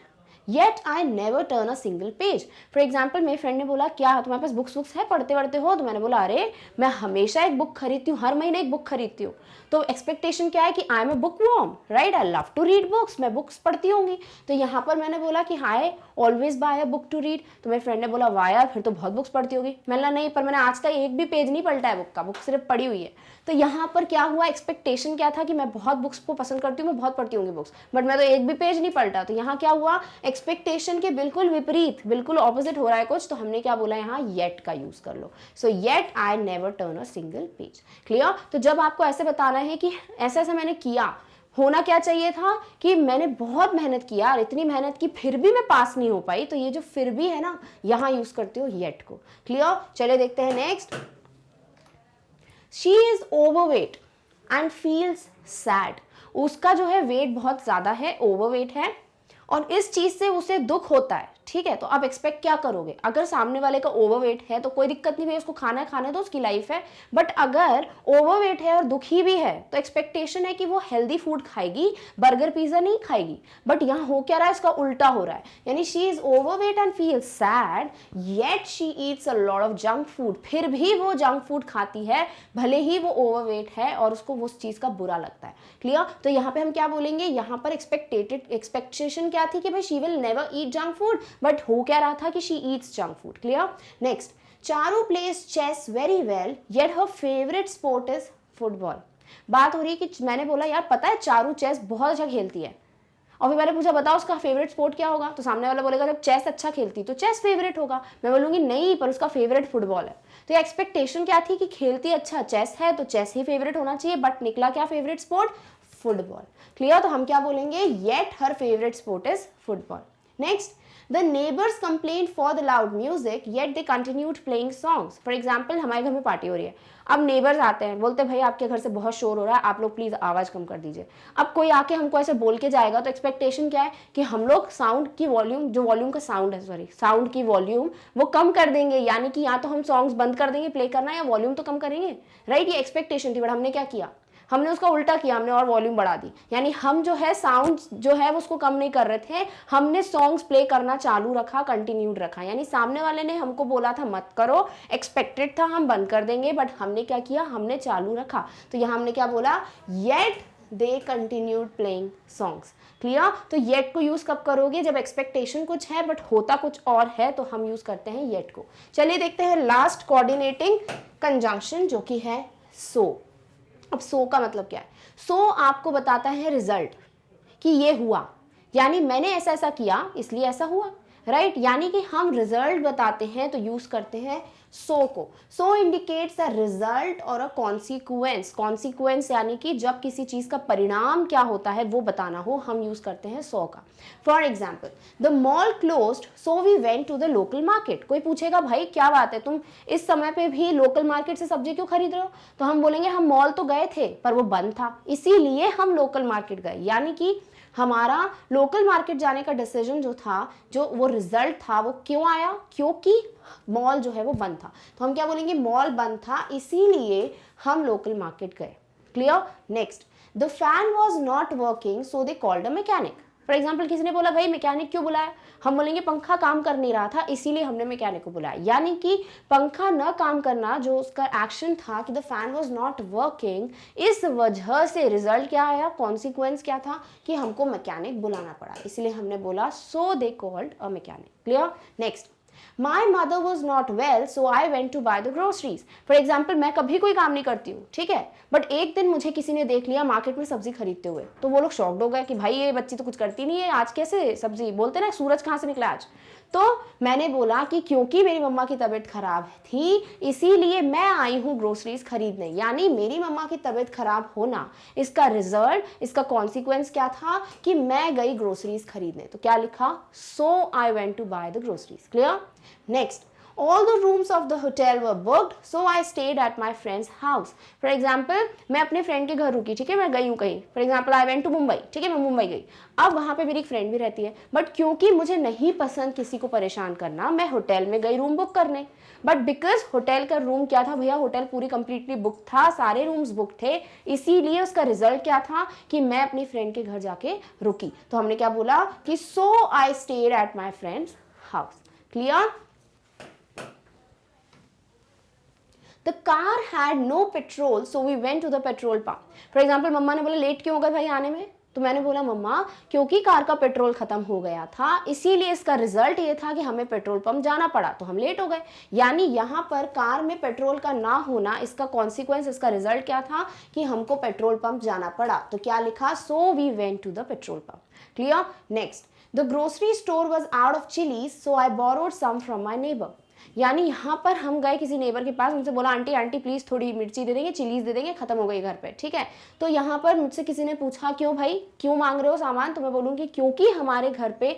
yet I never turn a single page. For example, मेरे friend ने बोला क्या तुम्हारे पास बुक्स है, पढ़ते पढ़ते हो? तो मैंने बोला अरे मैं हमेशा एक बुक खरीदती हूँ, हर महीने एक बुक खरीदती हूँ। तो एक्सपेक्टेशन क्या है कि I am a book worm, right? I love to read books, मैं बुक्स पढ़ती होंगी। तो यहाँ पर मैंने बोला कि I always buy a book to read. तो मेरे फ्रेंड ने बोला वाह यार फिर तो बहुत बुक्स पढ़ती होगी। मैंने बोला नहीं, पर मैंने आज तक एक भी पेज नहीं पलटा है बुक का, बुक सिर्फ पढ़ी हुई है। तो यहाँ पर क्या हुआ? एक्सपेक्टेशन क्या था कि मैं बहुत बुक्स को पसंद करती हूँ, मैं बहुत पढ़ती होंगी बुक्स, बट मैं तो एक भी पेज नहीं पलटा। तो यहाँ क्या हुआ? एक्सपेक्टेशन के बिल्कुल विपरीत, बिल्कुल ऑपोजिट हो रहा है कुछ, तो हमने क्या बोला यहाँ, येट का यूज कर लो। So yet I never turn a single page. Clear? तो जब आपको ऐसे बताना है कि ऐसा ऐसा मैंने किया, होना क्या चाहिए था कि मैंने बहुत मेहनत किया और इतनी मेहनत की फिर भी मैं पास नहीं हो पाई, तो ये जो फिर भी है ना, यहां यूज करते हो येट को। क्लियर? चले देखते हैं next. She is overweight and feels sad. उसका जो है वेट बहुत ज्यादा है, ओवरवेट है, और इस चीज से उसे दुख होता है। ठीक है, तो आप एक्सपेक्ट क्या करोगे? अगर सामने वाले का ओवरवेट है तो कोई दिक्कत नहीं, भाई उसको खाना है, खाने दो, उसकी लाइफ है। बट अगर ओवरवेट है और दुखी भी है तो एक्सपेक्टेशन है कि वो हेल्दी फूड खाएगी, बर्गर पिज्जा नहीं खाएगी। बट यहाँ हो क्या रहा है, इसका उल्टा हो रहा है। यानी she is overweight and feel sad yet she Yeats a lot of junk food. फिर भी वो जंक फूड खाती है, भले ही वो ओवरवेट है और उसको उस चीज का बुरा लगता है। क्लियर? तो यहाँ पे हम क्या बोलेंगे, यहाँ पर एक्सपेक्टेशन क्या थी कि भाई she will never eat junk food, but हो क्या रहा था कि she eats junk food. Clear? Next, Charu plays chess very well yet her favourite sport is football. बात हो रही है कि मैंने बोला यार पता है चारू चेस बहुत अच्छा खेलती है, और फिर मैंने पूछा बताओ उसका फेवरेट स्पोर्ट क्या होगा, तो सामने वाला बोलेगा जब चेस अच्छा खेलती तो चेस फेवरेट होगा। मैं बोलूंगी नहीं, पर उसका फेवरेट फुटबॉल है। तो ये एक्सपेक्टेशन क्या थी कि खेलती अच्छा चेस है तो चेस ही फेवरेट होना चाहिए, बट निकला क्या फेवरेट स्पोर्ट, फुटबॉल। क्लियर? तो हम क्या बोलेंगे, yet her favourite sport is football. Next, the neighbors complained for the loud music yet they continued playing songs। for example, हमारे घर में पार्टी हो रही है, अब नेबर्स आते हैं, बोलते हैं भाई आपके घर से बहुत शोर हो रहा है, आप लोग प्लीज आवाज कम कर दीजिए। अब कोई आके हमको ऐसे बोल के जाएगा तो एक्सपेक्टेशन क्या है कि हम लोग साउंड की वॉल्यूम, जो वॉल्यूम का साउंड है, सॉरी साउंड की वॉल्यूम वो कम कर देंगे। यानी कि या तो हम सॉन्ग्स बंद कर देंगे प्ले करना, या वॉल्यूम तो कम करेंगे, राइट? ये एक्सपेक्टेशन थी, बट हमने क्या किया, हमने उसका उल्टा किया, हमने और वॉल्यूम बढ़ा दी। यानी हम जो है साउंड जो है उसको कम नहीं कर रहे थे, हमने सॉन्ग्स प्ले करना चालू रखा, कंटिन्यूड रखा। यानी सामने वाले ने हमको बोला था मत करो, एक्सपेक्टेड था हम बंद कर देंगे, बट हमने क्या किया, हमने चालू रखा। तो यहाँ हमने क्या बोला, yet they continued playing songs. Clear? तो येट को यूज कब करोगे, जब एक्सपेक्टेशन कुछ है बट होता कुछ और है, तो हम यूज करते हैं येट को। चलिए देखते हैं लास्ट कोऑर्डिनेटिंग कंजंक्शन, जो कि है सो। अब सो का मतलब क्या है? सो आपको बताता है रिजल्ट, कि ये हुआ, यानी मैंने ऐसा ऐसा किया इसलिए ऐसा हुआ, राइट? यानी कि हम रिजल्ट बताते हैं तो यूज करते हैं सो को। सो इंडिकेट्स अ रिजल्ट और अ कॉन्सिक्वेंस। कॉन्सिक्वेंस यानी कि जब किसी चीज का परिणाम क्या होता है वो बताना हो, हम यूज करते हैं सो का। For example, the mall closed so we went to the local market. कोई पूछेगा भाई क्या बात है, तुम इस समय पे भी लोकल मार्केट से सब्जी क्यों खरीद रहे हो, तो हम बोलेंगे हम मॉल तो गए थे पर वो बंद था, इसीलिए हम लोकल मार्केट गए। यानी कि हमारा लोकल मार्केट जाने का डिसीजन जो था, जो वो रिजल्ट था, वो क्यों आया, क्योंकि मॉल जो है वो बंद था। तो हम क्या बोलेंगे, मॉल बंद था इसीलिए हम लोकल मार्केट गए। Clear? Next, the fan was not working so they called a mechanic. For example, किसी ने बोला भाई मैकेनिक क्यों बुलाया, हम बोलेंगे पंखा काम कर नहीं रहा था इसीलिए हमने मैकेनिक को बुलाया। यानी कि पंखा न काम करना जो उसका एक्शन था कि the fan was not working, इस वजह से रिजल्ट क्या आया, कॉन्सिक्वेंस क्या था कि हमको मैकेनिक बुलाना पड़ा, इसलिए हमने बोला so they called a mechanic. Clear? Next, My mother was not well, so I went to buy the groceries. For example, मैं कभी कोई काम नहीं करती हूँ, ठीक है, बट एक दिन मुझे किसी ने देख लिया मार्केट में सब्जी खरीदते हुए, तो वो लोग शॉक्ड हो गए कि भाई ये बच्ची तो कुछ करती नहीं है, आज कैसे सब्जी, बोलते ना सूरज कहाँ से निकला आज। तो मैंने बोला कि क्योंकि मेरी मम्मा की तबीयत खराब थी इसीलिए मैं आई हूँ ग्रोसरीज खरीदने। यानी मेरी मम्मा की तबीयत खराब होना, इसका रिजल्ट, इसका कॉन्सिक्वेंस क्या था कि मैं गई ग्रोसरीज खरीदने। तो क्या लिखा, so I went to buy the groceries. Clear? Next, all the rooms of the hotel were booked, so I stayed at my friend's house. For example, मैं अपने फ्रेंड के घर रुकी, ठीक है, मैं गई हूँ कहीं, for example I went to Mumbai, ठीक है, मैं मुंबई गई। अब वहाँ पे मेरी एक फ्रेंड भी रहती है, बट क्योंकि मुझे नहीं पसंद किसी को परेशान करना, मैं होटल में गई रूम बुक करने। बट बिकॉज होटल का रूम क्या था भैया, होटल पूरी कंप्लीटली बुक था, सारे रूम्स बुक थे, इसीलिए उसका रिजल्ट क्या था कि मैं अपनी फ्रेंड के घर जाके रुकी। तो हमने क्या बोला कि so I stayed at my friend's house. Clear? The car had no petrol, so we went to the petrol pump. For example, मम्मा ने बोला लेट क्यों हो गए भाई आने में, तो मैंने बोला मम्मा क्योंकि कार का पेट्रोल खत्म हो गया था इसीलिए इसका रिजल्ट ये था कि हमें पेट्रोल पंप जाना पड़ा, तो हम लेट हो गए। यानी यहाँ पर कार में पेट्रोल का ना होना, इसका कॉन्सिक्वेंस, इसका रिजल्ट क्या था कि हमको पेट्रोल पंप जाना पड़ा। तो क्या लिखा, so we went to the petrol pump. Clear? Next, the grocery store was out of chillies so I borrowed some from my neighbour. यानी यहाँ पर हम गए किसी नेबर के पास, उनसे बोला आंटी आंटी प्लीज़ थोड़ी मिर्ची दे देंगे, चिलीज दे देंगे, खत्म हो गई घर पे, ठीक है। तो यहाँ पर मुझसे किसी ने पूछा क्यों भाई, क्यों मांग रहे हो सामान, तो मैं बोलूँगी क्योंकि हमारे घर पे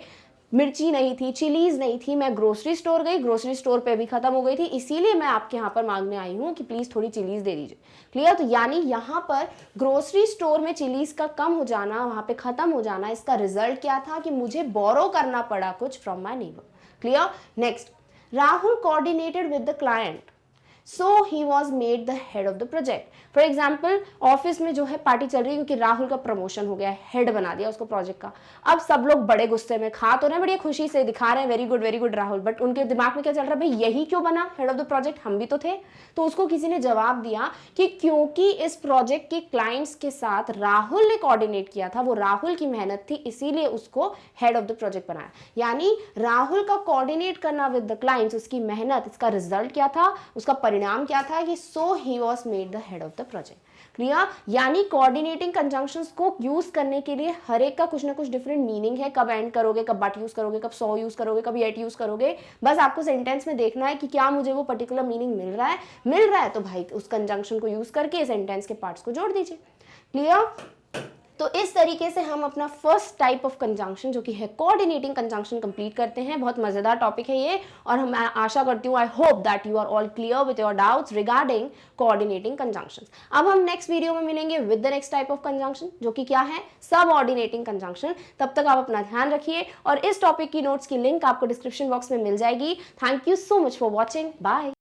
मिर्ची नहीं थी, चिलीज नहीं थी, मैं ग्रोसरी स्टोर गई, ग्रोसरी स्टोर पे भी खत्म हो गई थी, इसीलिए मैं आपके यहाँ पर मांगने आई हूँ कि प्लीज़ थोड़ी चिलीज दे दीजिए। क्लियर। तो यानी यहाँ पर ग्रोसरी स्टोर में चिलीज का कम हो जाना, वहाँ पे खत्म हो जाना, इसका रिजल्ट क्या था कि मुझे बोरो करना पड़ा कुछ from my neighbour. Clear. Next, Rahul coordinated with the client, so he was made the head of the project. For example office में जो है पार्टी चल रही है क्योंकि राहुल का प्रमोशन हो गया है, हेड बना दिया उसको प्रोजेक्ट का। अब सब लोग बड़े गुस्से में, खा तो रहे हैं, बड़ी खुशी से दिखा रहे हैं वेरी गुड राहुल, बट उनके दिमाग में क्या चल रहा है, भाई यही क्यों बना हेड ऑफ द प्रोजेक्ट, हम भी तो थे। तो उसको किसी ने जवाब दिया कि क्योंकि इस प्रोजेक्ट के क्लाइंट्स के साथ राहुल ने कोऑर्डिनेट किया था, वो राहुल की मेहनत थी, इसीलिए उसको हेड ऑफ द प्रोजेक्ट बनाया। यानी राहुल का कोऑर्डिनेट करना विद द क्लाइंट्स, उसकी मेहनत, इसका रिजल्ट क्या था, उसका परिणाम क्या था कि so he was made the head of the project. Clear. यानी कोऑर्डिनेटिंग कंजंक्शंस को यूज करने के लिए हर एक का कुछ ना कुछ डिफरेंट मीनिंग है, कब एंड करोगे, कब बट यूज करोगे, कब सो यूज करोगे, कब येट यूज करोगे, बस आपको सेंटेंस में देखना है कि क्या मुझे वो पर्टिकुलर मीनिंग मिल रहा है तो भाई उस कंजंक्शन को यूज करके सेंटेंस के पार्ट्स को जोड़ दीजिए। क्लियर। तो इस तरीके से हम अपना फर्स्ट टाइप ऑफ कंजंक्शन जो कि है कोऑर्डिनेटिंग कंजंक्शन कंप्लीट करते हैं। बहुत मजेदार टॉपिक है ये, और हम आशा करती हूँ, I hope that you are all clear with your doubts regarding coordinating conjunctions. अब हम नेक्स्ट वीडियो में मिलेंगे with the next type of conjunction जो कि क्या है, सबऑर्डिनेटिंग कंजंक्शन। तब तक आप अपना ध्यान रखिए, और इस टॉपिक की नोट्स की लिंक आपको डिस्क्रिप्शन बॉक्स में मिल जाएगी। Thank you so much for watching, bye.